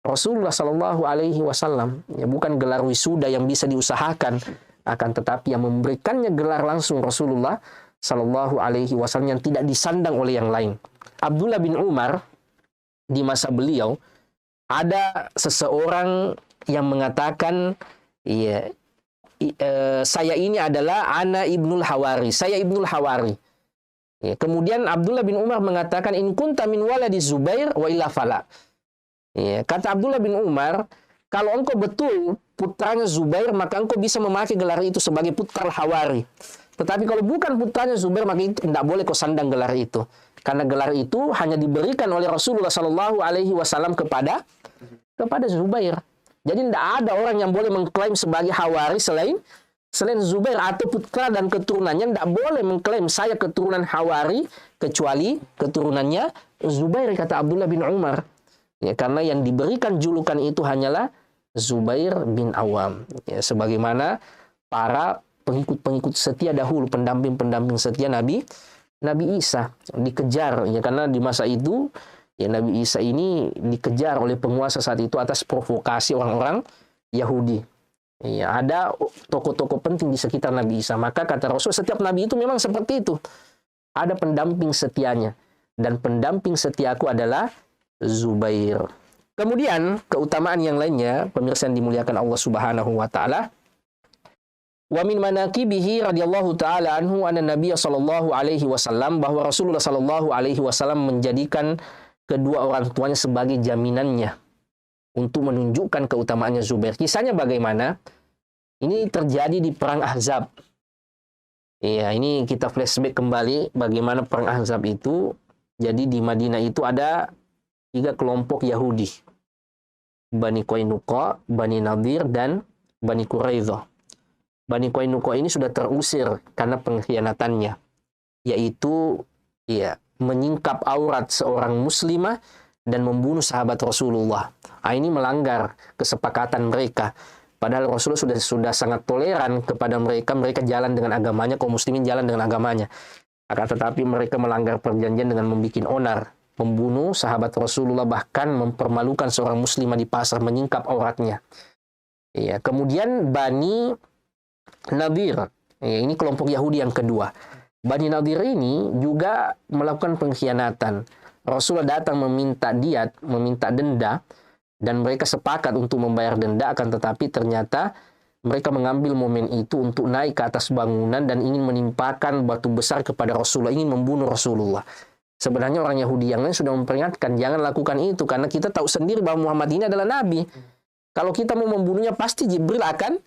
Rasulullah Sallallahu Alaihi Wasallam. Bukan gelar wisuda yang bisa diusahakan, akan tetapi yang memberikannya gelar langsung Rasulullah Sallallahu Alaihi Wasallam yang tidak disandang oleh yang lain. Abdullah bin Umar, di masa beliau ada seseorang yang mengatakan, saya ini adalah ana ibnul Hawari, saya ibnul Hawari. Kemudian Abdullah bin Umar mengatakan, in kunta min waladi Zubair wa illa fala. Kata Abdullah bin Umar, kalau engkau betul putranya Zubair, maka engkau bisa memakai gelar itu sebagai putra Hawari. Tetapi kalau bukan putranya Zubair, maka itu tidak boleh kau sandang gelar itu. Karena gelar itu hanya diberikan oleh Rasulullah Sallallahu Alaihi Wasallam kepada Zubair. Jadi tidak ada orang yang boleh mengklaim sebagai Hawari selain Zubair, atau putra dan keturunannya tidak boleh mengklaim saya keturunan Hawari kecuali keturunannya Zubair, kata Abdullah bin Umar. Karena yang diberikan julukan itu hanyalah Zubair bin Awam. Sebagaimana para pengikut-pengikut setia dahulu, pendamping-pendamping setia Nabi Isa dikejar. Karena di masa itu Nabi Isa ini dikejar oleh penguasa saat itu atas provokasi orang-orang Yahudi. Ada tokoh-tokoh penting di sekitar Nabi Isa. Maka kata Rasul, setiap Nabi itu memang seperti itu. Ada pendamping setianya. Dan pendamping setiaku adalah Zubair. Kemudian keutamaan yang lainnya, pemirsa yang dimuliakan Allah Subhanahu wa taala, wa min manaqibihi radhiyallahu taala anhu anna Nabiy sallallahu alaihi wasallam, bahwa Rasulullah sallallahu alaihi wasallam menjadikan kedua orang tuanya sebagai jaminannya untuk menunjukkan keutamaannya Zubair. Kisahnya bagaimana? Ini terjadi di perang Ahzab. Ini kita flashback kembali bagaimana perang Ahzab itu. Jadi di Madinah itu ada 3 kelompok Yahudi, Bani Qainuqa, Bani Nadir, dan Bani Quraidah. Bani Qainuqa ini sudah terusir karena pengkhianatannya, yaitu menyingkap aurat seorang muslimah dan membunuh sahabat Rasulullah. Ini melanggar kesepakatan mereka. Padahal Rasulullah sudah sangat toleran kepada mereka. Mereka jalan dengan agamanya, kaum muslimin jalan dengan agamanya. Akan tetapi mereka melanggar perjanjian dengan membuat onar, membunuh sahabat Rasulullah, bahkan mempermalukan seorang muslimah di pasar, menyingkap auratnya. Kemudian Bani Nadir, ini kelompok Yahudi yang kedua. Bani Nadir ini juga melakukan pengkhianatan. Rasulullah datang meminta diat, meminta denda, dan mereka sepakat untuk membayar denda, akan tetapi ternyata mereka mengambil momen itu untuk naik ke atas bangunan dan ingin menimpakan batu besar kepada Rasulullah, ingin membunuh Rasulullah. Sebenarnya orang Yahudi yang lain sudah memperingatkan, jangan lakukan itu, karena kita tahu sendiri bahwa Muhammad ini adalah Nabi. Kalau kita mau membunuhnya, pasti Jibril akan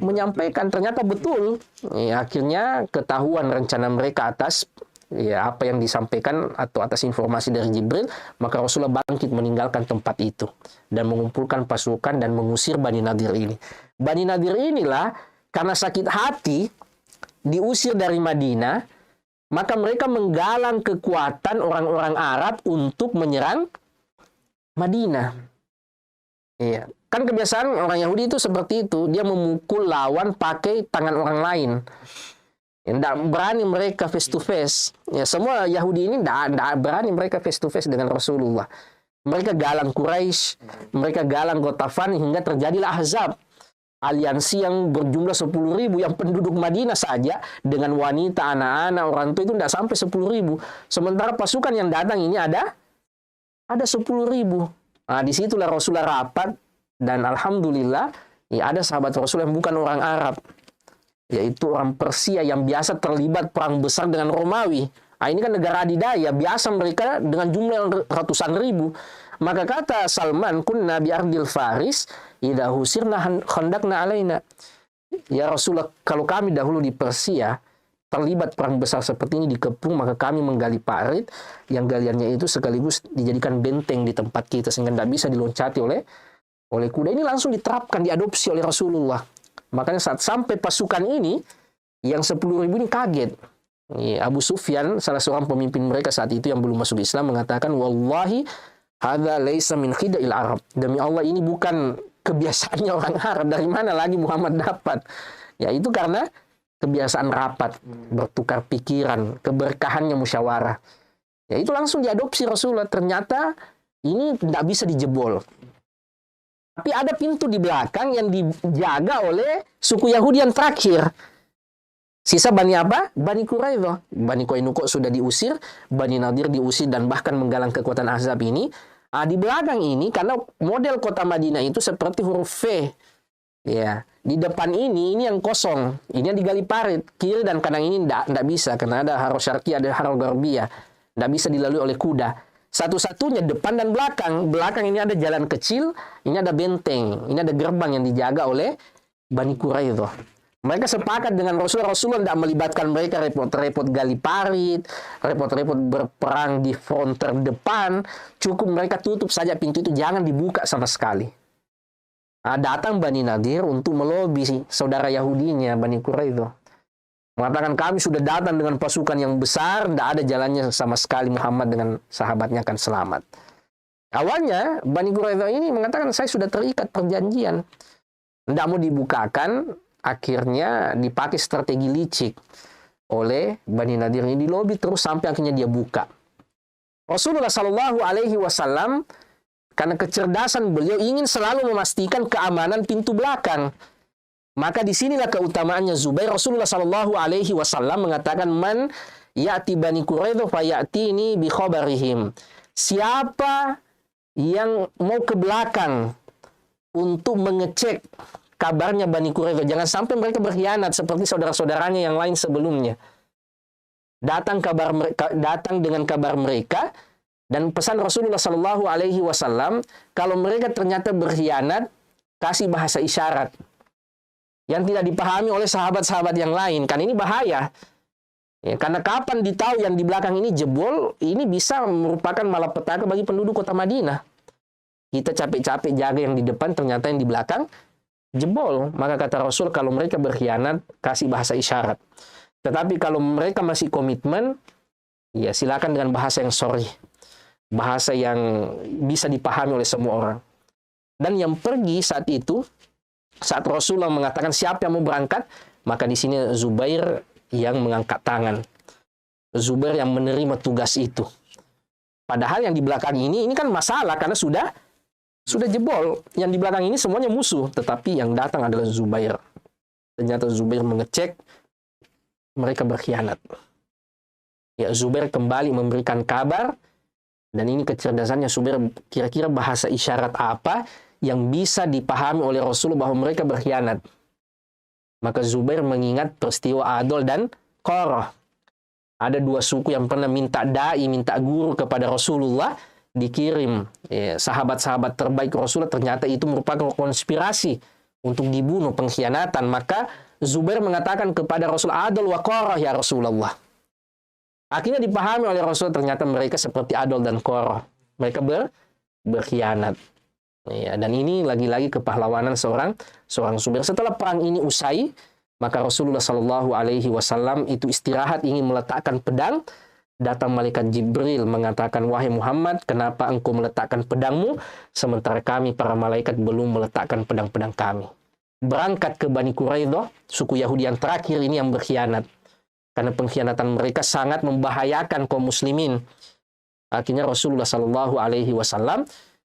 menyampaikan. Ternyata betul. Ya, akhirnya ketahuan rencana mereka atas apa yang disampaikan atau atas informasi dari Jibril, maka Rasulullah bangkit meninggalkan tempat itu dan mengumpulkan pasukan dan mengusir Bani Nadir ini. Bani Nadir inilah karena sakit hati diusir dari Madinah, maka mereka menggalang kekuatan orang-orang Arab untuk menyerang Madinah. Iya, kan kebiasaan orang Yahudi itu seperti itu, dia memukul lawan pakai tangan orang lain. Tidak berani mereka face to face. Ya, semua Yahudi ini tidak berani mereka face to face dengan Rasulullah. Mereka galang Quraisy, mereka galang Ghatafan, hingga terjadilah Ahzab. Aliansi yang berjumlah 10.000, yang penduduk Madinah saja dengan wanita, anak-anak, orang tua itu tidak sampai 10.000. Sementara pasukan yang datang ini ada 10.000. Nah, disitulah Rasulullah rapat, dan alhamdulillah ya, ada sahabat Rasul yang bukan orang Arab, yaitu orang Persia yang biasa terlibat perang besar dengan Romawi. Nah, ini kan negara adidaya, biasa mereka dengan jumlah ratusan ribu. Maka kata Salman, kunna bi ardil Faris idza husirna khandaqna alaina. Ya Rasulullah, kalau kami dahulu di Persia terlibat perang besar seperti ini dikepung, maka kami menggali parit yang galiannya itu sekaligus dijadikan benteng di tempat kita sehingga tidak bisa diloncati oleh kuda. Ini langsung diterapkan, diadopsi oleh Rasulullah. Makanya saat sampai pasukan ini, yang 10.000 ini kaget. Abu Sufyan, salah seorang pemimpin mereka saat itu yang belum masuk Islam, mengatakan, wallahi hadza laisa min khida'il Arab. Demi Allah, ini bukan kebiasaannya orang Arab. Dari mana lagi Muhammad dapat? Ya itu karena kebiasaan rapat, bertukar pikiran, keberkahannya musyawarah. Ya itu langsung diadopsi Rasulullah. Ternyata ini tidak bisa dijebol. Tapi ada pintu di belakang yang dijaga oleh suku Yahudi yang terakhir. Sisa Bani apa? Bani Quraidah. Bani Qainuqa sudah diusir, Bani Nadir diusir dan bahkan menggalang kekuatan Ahzab ini. Di belakang ini, karena model kota Madinah itu seperti huruf V. Ya, di depan ini yang kosong. Ini yang digali parit. Kiri dan kanan ini tidak bisa, karena ada Haro Syarqi, ada Haro Garbiyah. Tidak bisa dilalui oleh kuda. Satu-satunya depan dan belakang. Belakang ini ada jalan kecil, ini ada benteng, ini ada gerbang yang dijaga oleh Bani Quraidah. Mereka sepakat dengan Rasulullah tidak melibatkan mereka repot-repot gali parit, repot-repot berperang di front terdepan. Cukup mereka tutup saja pintu itu, jangan dibuka sama sekali. Datang Bani Nadir untuk melobi saudara Yahudinya, Bani Quraidah. Mengatakan, kami sudah datang dengan pasukan yang besar, tidak ada jalannya sama sekali Muhammad dengan sahabatnya akan selamat. Awalnya, Bani Quraidah ini mengatakan, saya sudah terikat perjanjian. Tidak mau dibukakan, akhirnya dipakai strategi licik oleh Bani Nadir ini, di lobi terus sampai akhirnya dia buka. Rasulullah SAW, karena kecerdasan beliau ingin selalu memastikan keamanan pintu belakang. Maka disinilah keutamaannya Zubair. Rasulullah SAW mengatakan, man ya'ti Bani Quraidah faya'tini bi khabarihim. Siapa yang mau ke belakang untuk mengecek kabarnya Bani Quraidah, jangan sampai mereka berkhianat seperti saudara-saudaranya yang lain sebelumnya. Datang dengan kabar mereka, dan pesan Rasulullah SAW, kalau mereka ternyata berkhianat, kasih bahasa isyarat yang tidak dipahami oleh sahabat-sahabat yang lain. Kan ini bahaya. Ya, karena kapan ditahu yang di belakang ini jebol, ini bisa merupakan malapetaka bagi penduduk kota Madinah. Kita capek-capek jaga yang di depan, ternyata yang di belakang jebol. Maka kata Rasul, kalau mereka berkhianat, kasih bahasa isyarat. Tetapi kalau mereka masih komitmen, ya silakan dengan bahasa yang sorry. Bahasa yang bisa dipahami oleh semua orang. Dan yang pergi saat itu, saat Rasulullah mengatakan siapa yang mau berangkat, maka di sini Zubair yang mengangkat tangan. Zubair yang menerima tugas itu. Padahal yang di belakang ini kan masalah karena sudah jebol. Yang di belakang ini semuanya musuh, tetapi yang datang adalah Zubair. Ternyata Zubair mengecek mereka berkhianat. Ya, Zubair kembali memberikan kabar, dan ini kecerdasannya Zubair, kira-kira bahasa isyarat apa yang bisa dipahami oleh Rasulullah bahwa mereka berkhianat. Maka Zubair mengingat peristiwa Adol dan Qurrah. Ada dua suku yang pernah minta dai, minta guru kepada Rasulullah, dikirim sahabat-sahabat terbaik Rasulullah, ternyata itu merupakan konspirasi untuk dibunuh, pengkhianatan. Maka Zubair mengatakan kepada Rasul, Adol wa Qurrah ya Rasulullah. Akhirnya dipahami oleh Rasul, ternyata mereka seperti Adol dan Qurrah. Mereka berkhianat. Ya, dan ini lagi-lagi kepahlawanan seorang Zubair. Setelah perang ini usai, maka Rasulullah Shallallahu Alaihi Wasallam itu istirahat, ingin meletakkan pedang. Datang malaikat Jibril mengatakan, wahai Muhammad, kenapa engkau meletakkan pedangmu sementara kami para malaikat belum meletakkan pedang-pedang kami? Berangkat ke Bani Quraidah, suku Yahudi yang terakhir ini yang berkhianat. Karena pengkhianatan mereka sangat membahayakan kaum muslimin. Akhirnya Rasulullah Shallallahu Alaihi Wasallam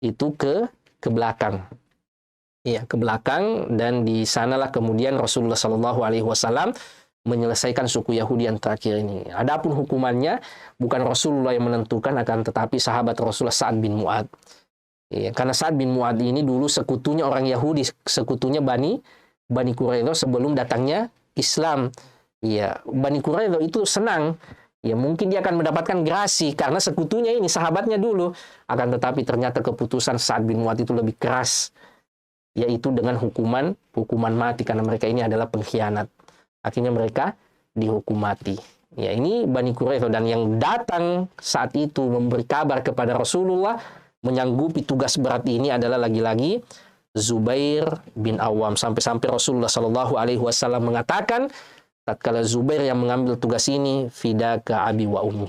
itu ke belakang. Ya, ke belakang, dan di sanalah kemudian Rasulullah Shallallahu Alaihi Wasallam menyelesaikan suku Yahudi yang terakhir ini. Adapun hukumannya bukan Rasulullah yang menentukan, akan tetapi sahabat Rasulullah Sa'ad bin Mu'ad. Ya, karena Sa'ad bin Mu'ad ini dulu sekutunya orang Yahudi, sekutunya Bani Quraidah sebelum datangnya Islam. Ya, Bani Quraidah itu senang. Ya, mungkin dia akan mendapatkan grasi karena sekutunya ini, sahabatnya dulu. Akan tetapi ternyata keputusan Sa'ad bin Mu'ad itu lebih keras, yaitu dengan hukuman mati, karena mereka ini adalah pengkhianat. Akhirnya mereka dihukum mati. Ya, ini Bani Quraidah, dan yang datang saat itu memberi kabar kepada Rasulullah, menyanggupi tugas berat ini adalah lagi-lagi Zubair bin Awam. Sampai-sampai Rasulullah Shallallahu Alaihi Wasallam mengatakan, tatkala Zubair yang mengambil tugas ini, fidaka abi wa ummi,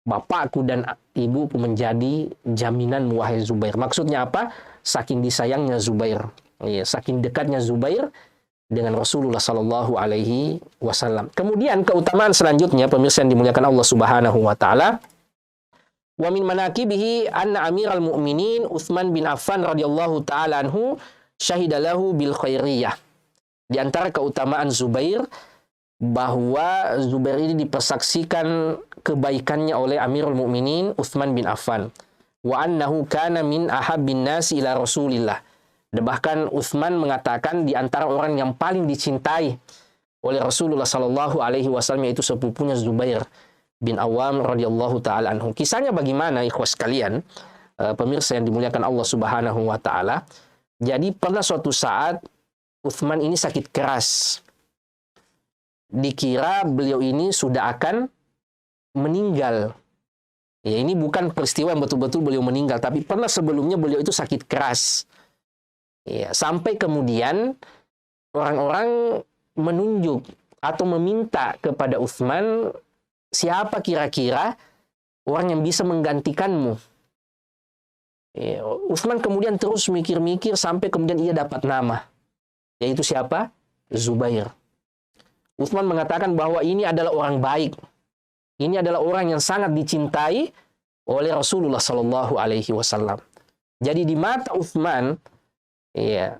bapakku dan ibuku menjadi jaminan wahai Zubair. Maksudnya apa? Saking disayangnya Zubair, ya, saking dekatnya Zubair dengan Rasulullah Sallallahu Alaihi Wasallam. Kemudian keutamaan selanjutnya, pemirsa yang dimuliakan Allah Subhanahu Wa Taala, wa min manaqibihi anna Amirul Mukminin Utsman bin Affan radhiyallahu taala anhu syahidalahu bil khairiyah. Di antara keutamaan Zubair, bahwa Zubair ini dipersaksikan kebaikannya oleh Amirul Mukminin Utsman bin Affan. Wa annahu kana min ahabbin nasi ila Rasulillah. Dan bahkan Utsman mengatakan di antara orang yang paling dicintai oleh Rasulullah Sallallahu Alaihi Wasallam, yaitu sepupunya Zubair bin Awam radhiyallahu taala anhu. Kisahnya bagaimana, ikhwas sekalian, pemirsa yang dimuliakan Allah Subhanahu Wa Taala? Jadi pernah suatu saat Utsman ini sakit keras. Dikira beliau ini sudah akan meninggal. Ya, ini bukan peristiwa yang betul-betul beliau meninggal, tapi pernah sebelumnya beliau itu sakit keras. Ya, sampai kemudian orang-orang menunjuk atau meminta kepada Utsman, siapa kira-kira orang yang bisa menggantikanmu? Ya, Utsman kemudian terus mikir-mikir sampai kemudian ia dapat nama, yaitu siapa? Zubair. Utsman mengatakan bahwa ini adalah orang baik. Ini adalah orang yang sangat dicintai oleh Rasulullah Sallallahu Alaihi Wasallam. Jadi di mata Utsman, ya,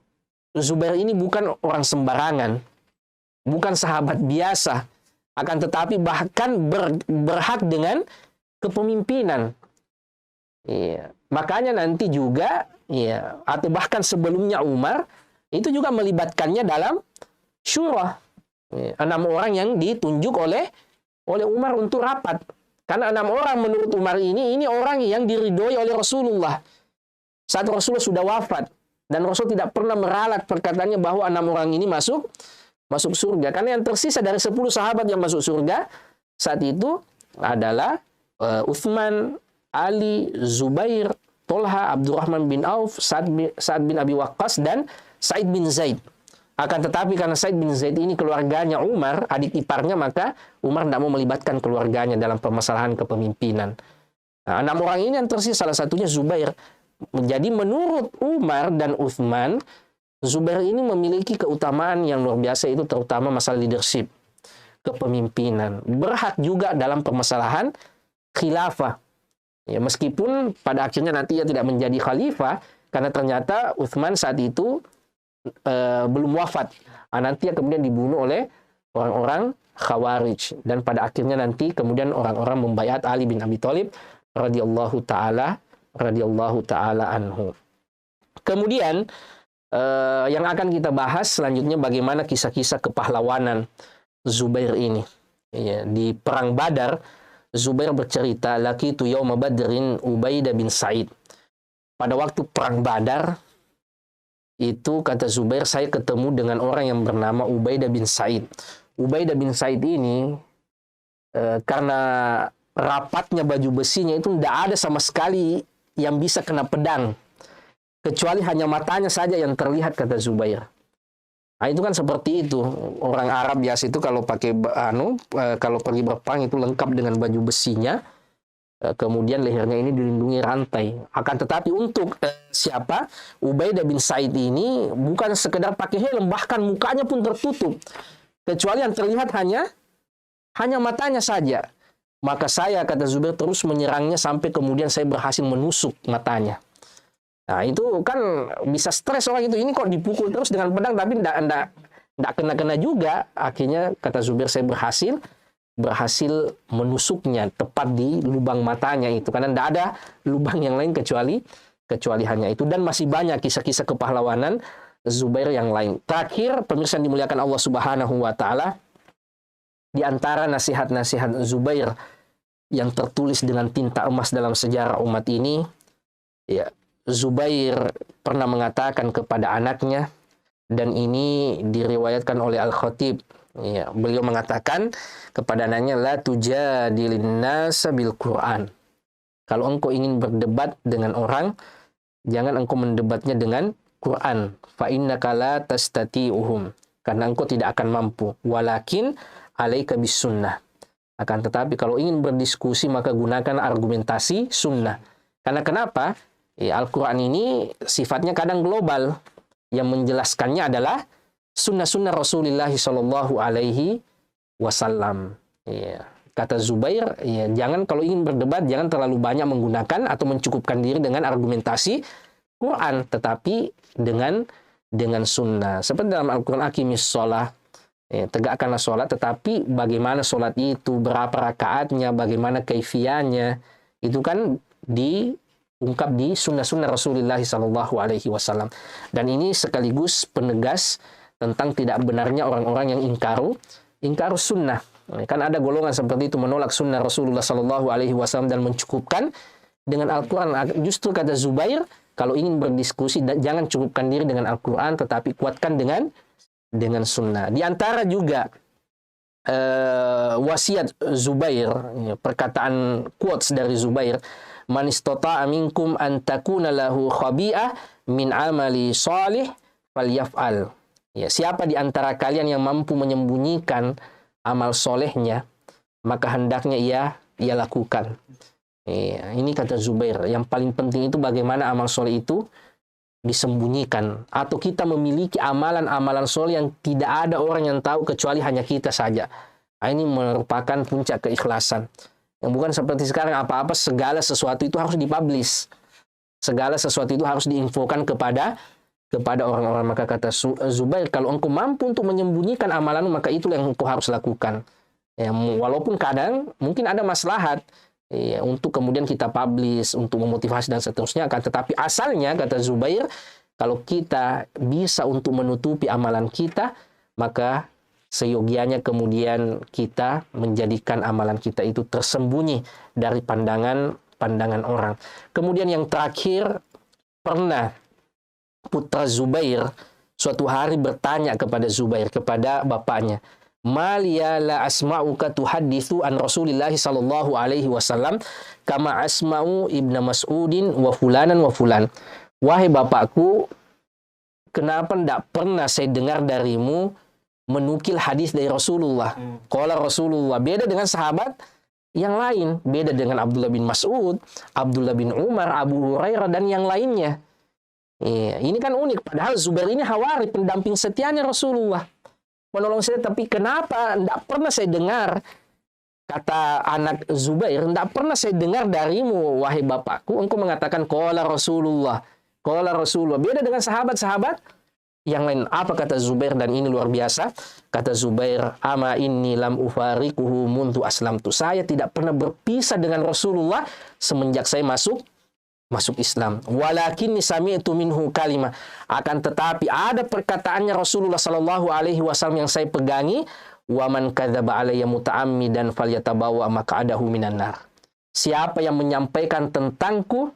Zubair ini bukan orang sembarangan, bukan sahabat biasa, akan tetapi bahkan berhak dengan kepemimpinan. Ya, makanya nanti juga, ya, atau bahkan sebelumnya Umar itu juga melibatkannya dalam syura. 6 orang yang ditunjuk oleh Umar untuk rapat. Karena 6 orang menurut Umar ini orang yang diridhoi oleh Rasulullah saat Rasulullah sudah wafat, dan Rasul tidak pernah meralat perkataannya bahwa 6 orang ini masuk surga. Karena yang tersisa dari 10 sahabat yang masuk surga saat itu adalah Utsman, Ali, Zubair, Tolha, Abdurrahman bin Auf, Sa'ad bin Abi Waqqas, dan Sa'id bin Zaid. Akan tetapi karena Sa'id bin Zaid ini keluarganya Umar, adik iparnya, maka Umar tidak mau melibatkan keluarganya dalam permasalahan kepemimpinan. Nah, 6 orang ini yang tersisa salah satunya Zubair. Jadi menurut Umar dan Utsman, Zubair ini memiliki keutamaan yang luar biasa, itu terutama masalah leadership, kepemimpinan. Berhak juga dalam permasalahan khilafah. Ya, meskipun pada akhirnya nanti ia tidak menjadi khalifah, karena ternyata Utsman saat itu belum wafat. Nanti kemudian dibunuh oleh orang-orang Khawarij, dan pada akhirnya nanti kemudian orang-orang membaiat Ali bin Abi Thalib radhiyallahu taala anhu. Kemudian Yang akan kita bahas selanjutnya bagaimana kisah-kisah kepahlawanan Zubair ini. Ya, di perang Badar, Zubair bercerita, laqitu yauma badrin Ubaidah bin Sa'id. Pada waktu perang Badar, itu kata Zubair, saya ketemu dengan orang yang bernama Ubaidah bin Sa'id. Ubaidah bin Sa'id ini karena rapatnya baju besinya itu tidak ada sama sekali yang bisa kena pedang, kecuali hanya matanya saja yang terlihat, kata Zubair. Nah, itu kan seperti itu. Orang Arab biasa itu kalau pakai kalau pergi berperang itu lengkap dengan baju besinya. Kemudian lehernya ini dilindungi rantai. Akan tetapi untuk siapa? Ubaidah bin Sa'id ini bukan sekedar pakai helm, bahkan mukanya pun tertutup. Kecuali yang terlihat hanya matanya saja. Maka saya, kata Zubair, terus menyerangnya sampai kemudian saya berhasil menusuk matanya. Nah, itu kan bisa stres orang itu. Ini kok dipukul terus dengan pedang tapi tidak kena-kena juga. Akhirnya kata Zubair, saya berhasil menusuknya tepat di lubang matanya itu, karena tidak ada lubang yang lain kecuali hanya itu. Dan masih banyak kisah-kisah kepahlawanan Zubair yang lain. Terakhir, pemirsa yang dimuliakan Allah Subhanahu wa taala, di antara nasihat-nasihat Zubair yang tertulis dengan tinta emas dalam sejarah umat ini, ya, Zubair pernah mengatakan kepada anaknya, dan ini diriwayatkan oleh Al-Khatib. Ya, beliau mengatakan kepada anaknya, la tujadilin nasa bil Quran. Kalau engkau ingin berdebat dengan orang, jangan engkau mendebatnya dengan Quran. Fa innaka la tastati'uhum. Karena engkau tidak akan mampu. Walakin alaika bis sunnah. Akan tetapi kalau ingin berdiskusi maka gunakan argumentasi sunnah. Karena kenapa? Ya, Al-Quran ini sifatnya kadang global. Yang menjelaskannya adalah sunnah-sunnah Rasulullah Shallallahu Alaihi Wasallam. Ya. Kata Zubair, ya, jangan kalau ingin berdebat jangan terlalu banyak menggunakan atau mencukupkan diri dengan argumentasi Quran, tetapi dengan sunnah. Seperti dalam Al-Quran, aqimis sholah, ya, tegakkanlah sholat, tetapi bagaimana sholat itu, berapa rakaatnya, bagaimana kaifiannya, itu kan diungkap di sunnah-sunnah Rasulullah Shallallahu Alaihi Wasallam. Dan ini sekaligus penegas tentang tidak benarnya orang-orang yang ingkaru sunnah. Kan ada golongan seperti itu, menolak sunnah Rasulullah Sallallahu Alaihi Wasallam dan mencukupkan dengan Al-Quran. Justru kata Zubair, kalau ingin berdiskusi jangan cukupkan diri dengan Al-Quran, tetapi kuatkan dengan sunnah. Di antara juga wasiat Zubair, perkataan quotes dari Zubair, man istata'a minkum an takuna lahu khabi'ah min amali salih falyaf'al. Ya, siapa di antara kalian yang mampu menyembunyikan amal solehnya, maka hendaknya ia lakukan. Ya, ini kata Zubair, yang paling penting itu bagaimana amal soleh itu disembunyikan. Atau kita memiliki amalan-amalan soleh yang tidak ada orang yang tahu kecuali hanya kita saja. Nah, ini merupakan puncak keikhlasan. Yang bukan seperti sekarang apa-apa segala sesuatu itu harus dipublish. Segala sesuatu itu harus diinfokan kepada orang-orang. Maka kata Zubair, kalau engkau mampu untuk menyembunyikan amalanmu, maka itulah yang engkau harus lakukan. Ya, walaupun kadang mungkin ada maslahat ya, untuk kemudian kita publish, untuk memotivasi dan seterusnya. Tetapi asalnya, kata Zubair, kalau kita bisa untuk menutupi amalan kita, maka seyogianya kemudian kita menjadikan amalan kita itu tersembunyi dari pandangan orang. Kemudian yang terakhir, pernah putra Zubair suatu hari bertanya kepada Zubair, kepada bapaknya, "Maliya la asma'uka tuhadditsu an Rasulillah sallallahu alaihi wasallam kama asma'u Ibnu Mas'udin wa fulanan wa fulan." Wahai bapakku, kenapa tidak pernah saya dengar darimu menukil hadis dari Rasulullah? Qala Rasulullah. Beda dengan sahabat yang lain, beda dengan Abdullah bin Mas'ud, Abdullah bin Umar, Abu Hurairah dan yang lainnya. Ya, ini kan unik. Padahal Zubair ini hawari, pendamping setianya Rasulullah, menolong saya. Tapi kenapa tidak pernah saya dengar, kata anak Zubair, tidak pernah saya dengar darimu, wahai bapakku, engkau mengatakan qala Rasulullah, qala Rasulullah. Beda dengan sahabat-sahabat yang lain. Apa kata Zubair? Dan ini luar biasa. Kata Zubair, ama inni lam ufariquhu mundu aslamtu. Saya tidak pernah berpisah dengan Rasulullah semenjak saya masuk masuk Islam. Walakinni sami'tu minhu kalimah. Akan tetapi ada perkataannya Rasulullah sallallahu alaihi wasallam yang saya pegangi, wa man kadzaba alayya muta'ammidan falyatabawa maq'adahu minan nar. Siapa yang menyampaikan tentangku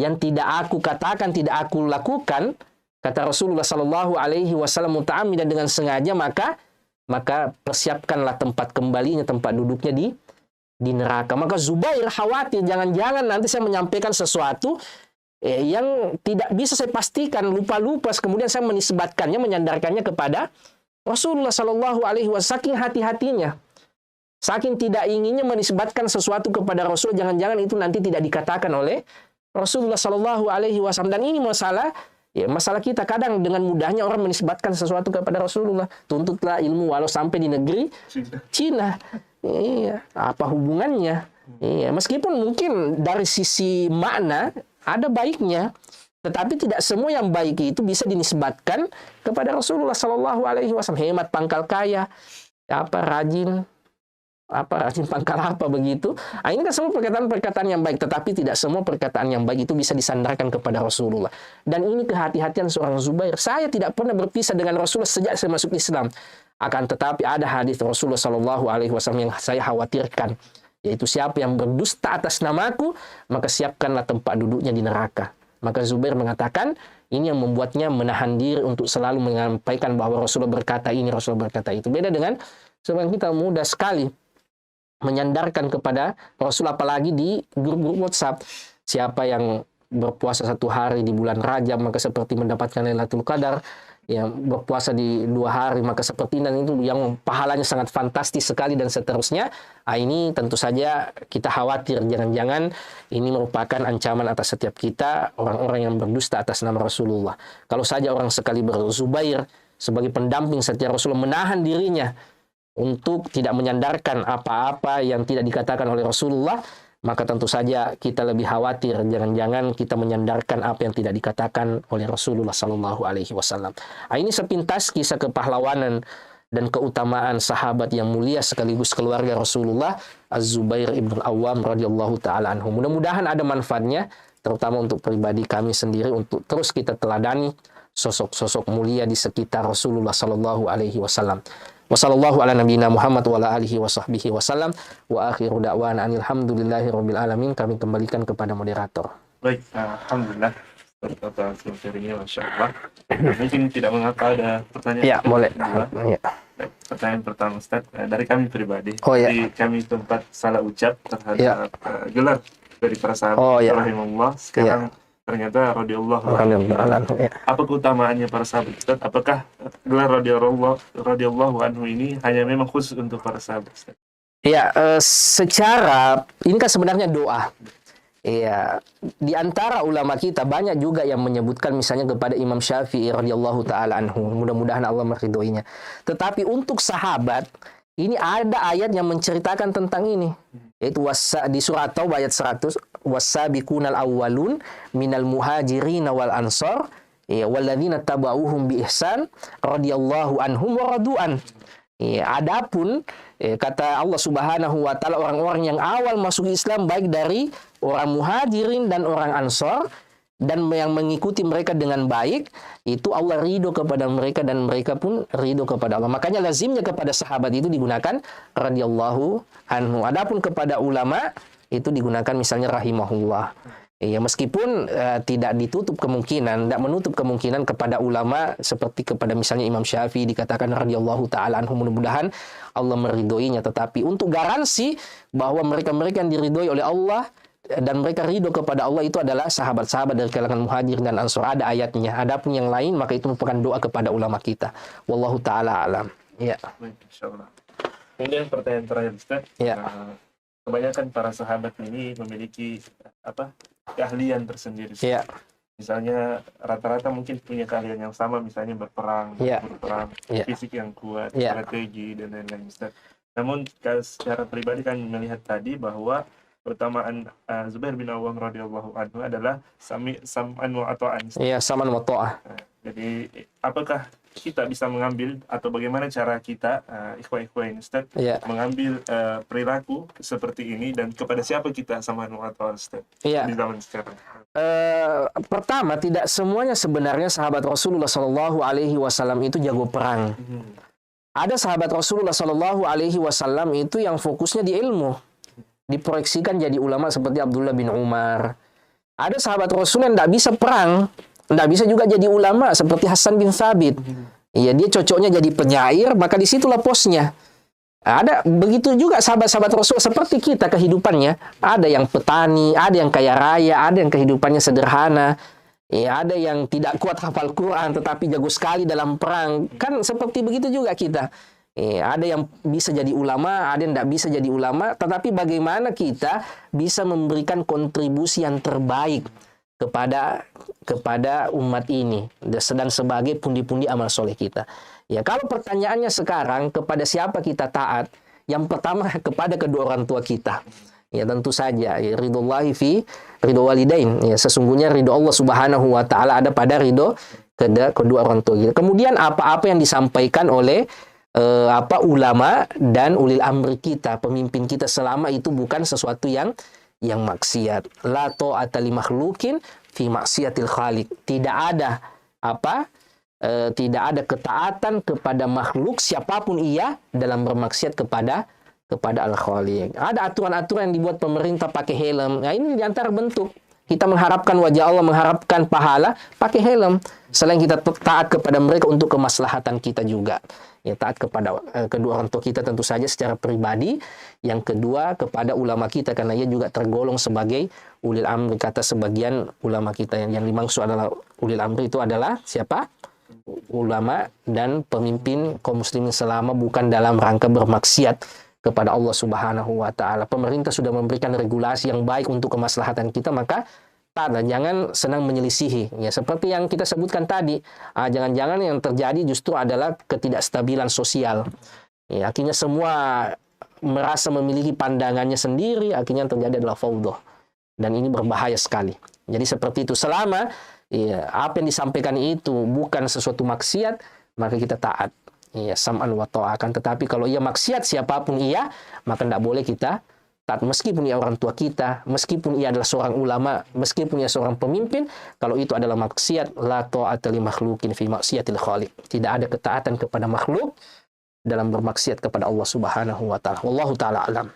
yang tidak aku katakan, tidak aku lakukan, kata Rasulullah sallallahu alaihi wasallam, muta'ammidan dengan sengaja, maka persiapkanlah tempat kembalinya, tempat duduknya di neraka. Maka Zubair khawatir jangan-jangan nanti saya menyampaikan sesuatu yang tidak bisa saya pastikan, lupa-lupa, kemudian saya menisbatkannya, menyandarkannya kepada Rasulullah sallallahu alaihi wasallam. Saking hati-hatinya, saking tidak inginnya menisbatkan sesuatu kepada Rasul, jangan-jangan itu nanti tidak dikatakan oleh Rasulullah sallallahu alaihi wasallam. Dan ini masalah kita kadang dengan mudahnya orang menisbatkan sesuatu kepada Rasulullah. Tuntutlah ilmu walau sampai di negeri Cina. Iya, apa hubungannya? Iya, meskipun mungkin dari sisi makna ada baiknya, tetapi tidak semua yang baik itu bisa dinisbatkan kepada Rasulullah sallallahu alaihi wasallam. Hemat pangkal kaya, rajin pangkal apa begitu. Ini kan semua perkataan-perkataan yang baik, tetapi tidak semua perkataan yang baik itu bisa disandarkan kepada Rasulullah. Dan ini kehati-hatian seorang Zubair. Saya tidak pernah berpisah dengan Rasulullah sejak saya masuk Islam. Akan tetapi ada hadis Rasulullah sallallahu alaihi wasallam yang saya khawatirkan, yaitu siapa yang berdusta atas namaku, maka siapkanlah tempat duduknya di neraka. Maka Zubair mengatakan, ini yang membuatnya menahan diri untuk selalu menyampaikan bahwa Rasulullah berkata ini, Rasulullah berkata itu. Beda dengan seorang kita mudah sekali menyandarkan kepada Rasul, apalagi di grup-grup WhatsApp. Siapa yang berpuasa 1 hari di bulan Rajab maka seperti mendapatkan Lailatul Qadar, yang berpuasa di 2 hari maka seperti ini, dan itu yang pahalanya sangat fantastis sekali dan seterusnya. Ini tentu saja kita khawatir jangan-jangan ini merupakan ancaman atas setiap kita, orang-orang yang berdusta atas nama Rasulullah. Kalau saja orang sekali Zubair sebagai pendamping setia Rasulullah menahan dirinya untuk tidak menyandarkan apa-apa yang tidak dikatakan oleh Rasulullah, maka tentu saja kita lebih khawatir jangan-jangan kita menyandarkan apa yang tidak dikatakan oleh Rasulullah sallallahu alaihi wasallam. Ini sepintas kisah kepahlawanan dan keutamaan sahabat yang mulia sekaligus keluarga Rasulullah, Az-Zubair ibn Al-Awwam radhiyallahu taala anhu. Mudah-mudahan ada manfaatnya, terutama untuk pribadi kami sendiri, untuk terus kita teladani sosok-sosok mulia di sekitar Rasulullah sallallahu alaihi wasallam. Wassallallahu ala nabiyina Muhammad wa ala alihi wa sahbihi wasallam. Wa akhiru da'wana alhamdulillahi rabbil alamin. Kami kembalikan kepada moderator. Baik, alhamdulillah atas materinya, Masya Allah. Mungkin tidak mengapa ada pertanyaan. Ya, boleh. Ya. Pertanyaan pertama, Ustaz, dari kami pribadi. Ya. Jadi kami tempat salah ucap terhadap gelar dari para sahabat rahimahullah. Sekarang ternyata radhiyallahu anhu. Apa keutamaannya para sahabat, Ustaz? Apakah gelar radhiyallahu anhu ini hanya memang khusus untuk para sahabat, Ustaz? Ya, secara ini kan sebenarnya doa. Iya, di antara ulama kita banyak juga yang menyebutkan misalnya kepada Imam Syafi'i radhiyallahu taala anhu, mudah-mudahan Allah meridhoinya. Tetapi untuk sahabat ini ada ayat yang menceritakan tentang ini, yaitu di surat Taubah ayat 100, wasabiqunal awwalun minal muhajirin wal ansar walladzina tabauhum bi ihsan radhiyallahu anhum wa radu'an. Adapun kata Allah Subhanahu wa taala, orang-orang yang awal masuk Islam baik dari orang muhajirin dan orang ansor dan yang mengikuti mereka dengan baik, itu Allah ridho kepada mereka dan mereka pun ridho kepada Allah. Makanya lazimnya kepada sahabat itu digunakan radhiyallahu anhu. Adapun kepada ulama itu digunakan misalnya rahimahullah. Ya, meskipun tidak menutup kemungkinan kepada ulama seperti kepada misalnya Imam Syafi'i dikatakan radhiyallahu taala anhu, mudah-mudahan Allah meridhoinya. Tetapi untuk garansi bahwa mereka-mereka yang diridhoi oleh Allah dan mereka ridho kepada Allah itu adalah sahabat-sahabat dari kalangan muhajir dan ansor, ada ayatnya. Adapun yang lain maka itu merupakan doa kepada ulama kita. Wallahu taala alam. Ya. Baik, insyaallah. Kemudian pertanyaan terakhir, Ustaz. Ya. Kebanyakan para sahabat ini memiliki keahlian tersendiri. Ya. Misalnya rata-rata mungkin punya keahlian yang sama, misalnya berperang, fisik yang kuat, strategi dan lain-lain, Ustaz. Namun secara pribadi kan melihat tadi bahwa keutamaan Zubair bin Awwam radhiyallahu anhu adalah sam'an wa ata'an. Iya, sam'an wa ta'ah. Jadi apakah kita bisa mengambil atau bagaimana cara kita ikhwah-ikhwah ini Ustaz mengambil perilaku seperti ini dan kepada siapa kita subhanahu wa ta'ala Ustaz di zaman sekarang? Pertama, tidak semuanya sebenarnya sahabat Rasulullah Shallallahu Alaihi Wasallam itu jago perang. Ada sahabat Rasulullah Shallallahu Alaihi Wasallam itu yang fokusnya di ilmu, diproyeksikan jadi ulama seperti Abdullah bin Umar. Ada sahabat Rasul yang tidak bisa perang, tidak bisa juga jadi ulama seperti Hasan bin Thabit. Iya, dia cocoknya jadi penyair, maka disitulah posnya. Ada begitu juga sahabat-sahabat Rasul seperti kita kehidupannya. Ada yang petani, ada yang kaya raya, ada yang kehidupannya sederhana. Ya, ada yang tidak kuat hafal Quran tetapi jago sekali dalam perang. Kan seperti begitu juga kita. Ya, ada yang bisa jadi ulama, ada yang tidak bisa jadi ulama. Tetapi bagaimana kita bisa memberikan kontribusi yang terbaik kepada umat ini dan sebagai pundi-pundi amal soleh kita. Ya, kalau pertanyaannya sekarang kepada siapa kita taat? Yang pertama kepada kedua orang tua kita. Ya, tentu saja ya, ridhollahi fi ridho walidain. Ya, sesungguhnya ridho Allah Subhanahu wa taala ada pada ridho kedua orang tua kita. Kemudian apa-apa yang disampaikan oleh ulama dan ulil amri kita, pemimpin kita, selama itu bukan sesuatu yang maksiat. La ta'ata li makhluqin fi maksiatil khaliq. Tidak ada ketaatan kepada makhluk siapapun ia dalam bermaksiat kepada Al-Khaliq. Ada aturan-aturan yang dibuat pemerintah pakai helm. Nah, ini diantara bentuk kita mengharapkan wajah Allah, mengharapkan pahala, pakai helm. Selain kita taat kepada mereka untuk kemaslahatan kita juga. Ya, taat kepada kedua orang tua kita tentu saja secara pribadi. Yang kedua kepada ulama kita karena ia juga tergolong sebagai ulil amri. Kata sebagian ulama kita yang dimaksud adalah ulil amri itu adalah siapa? Ulama dan pemimpin kaum muslimin selama bukan dalam rangka bermaksiat kepada Allah Subhanahu wa taala. Pemerintah sudah memberikan regulasi yang baik untuk kemaslahatan kita, maka taatlah, jangan senang menyelisihi. Ya, seperti yang kita sebutkan tadi, jangan-jangan yang terjadi justru adalah ketidakstabilan sosial. Ya, akhirnya semua merasa memiliki pandangannya sendiri, akhirnya yang terjadi adalah faudah. Dan ini berbahaya sekali. Jadi seperti itu, selama apa yang disampaikan itu bukan sesuatu maksiat, maka kita taat. Ya, sam'an wa ta'akan. Tetapi kalau ia maksiat siapapun ia, maka tidak boleh kita taat. Meskipun ia orang tua kita, meskipun ia adalah seorang ulama, meskipun ia seorang pemimpin, kalau itu adalah maksiat, la ta'ata li makhluqin fi maksiatil khaliq. Tidak ada ketaatan kepada makhluk dalam bermaksiat kepada Allah Subhanahu wa taala. Wallahu taala alam.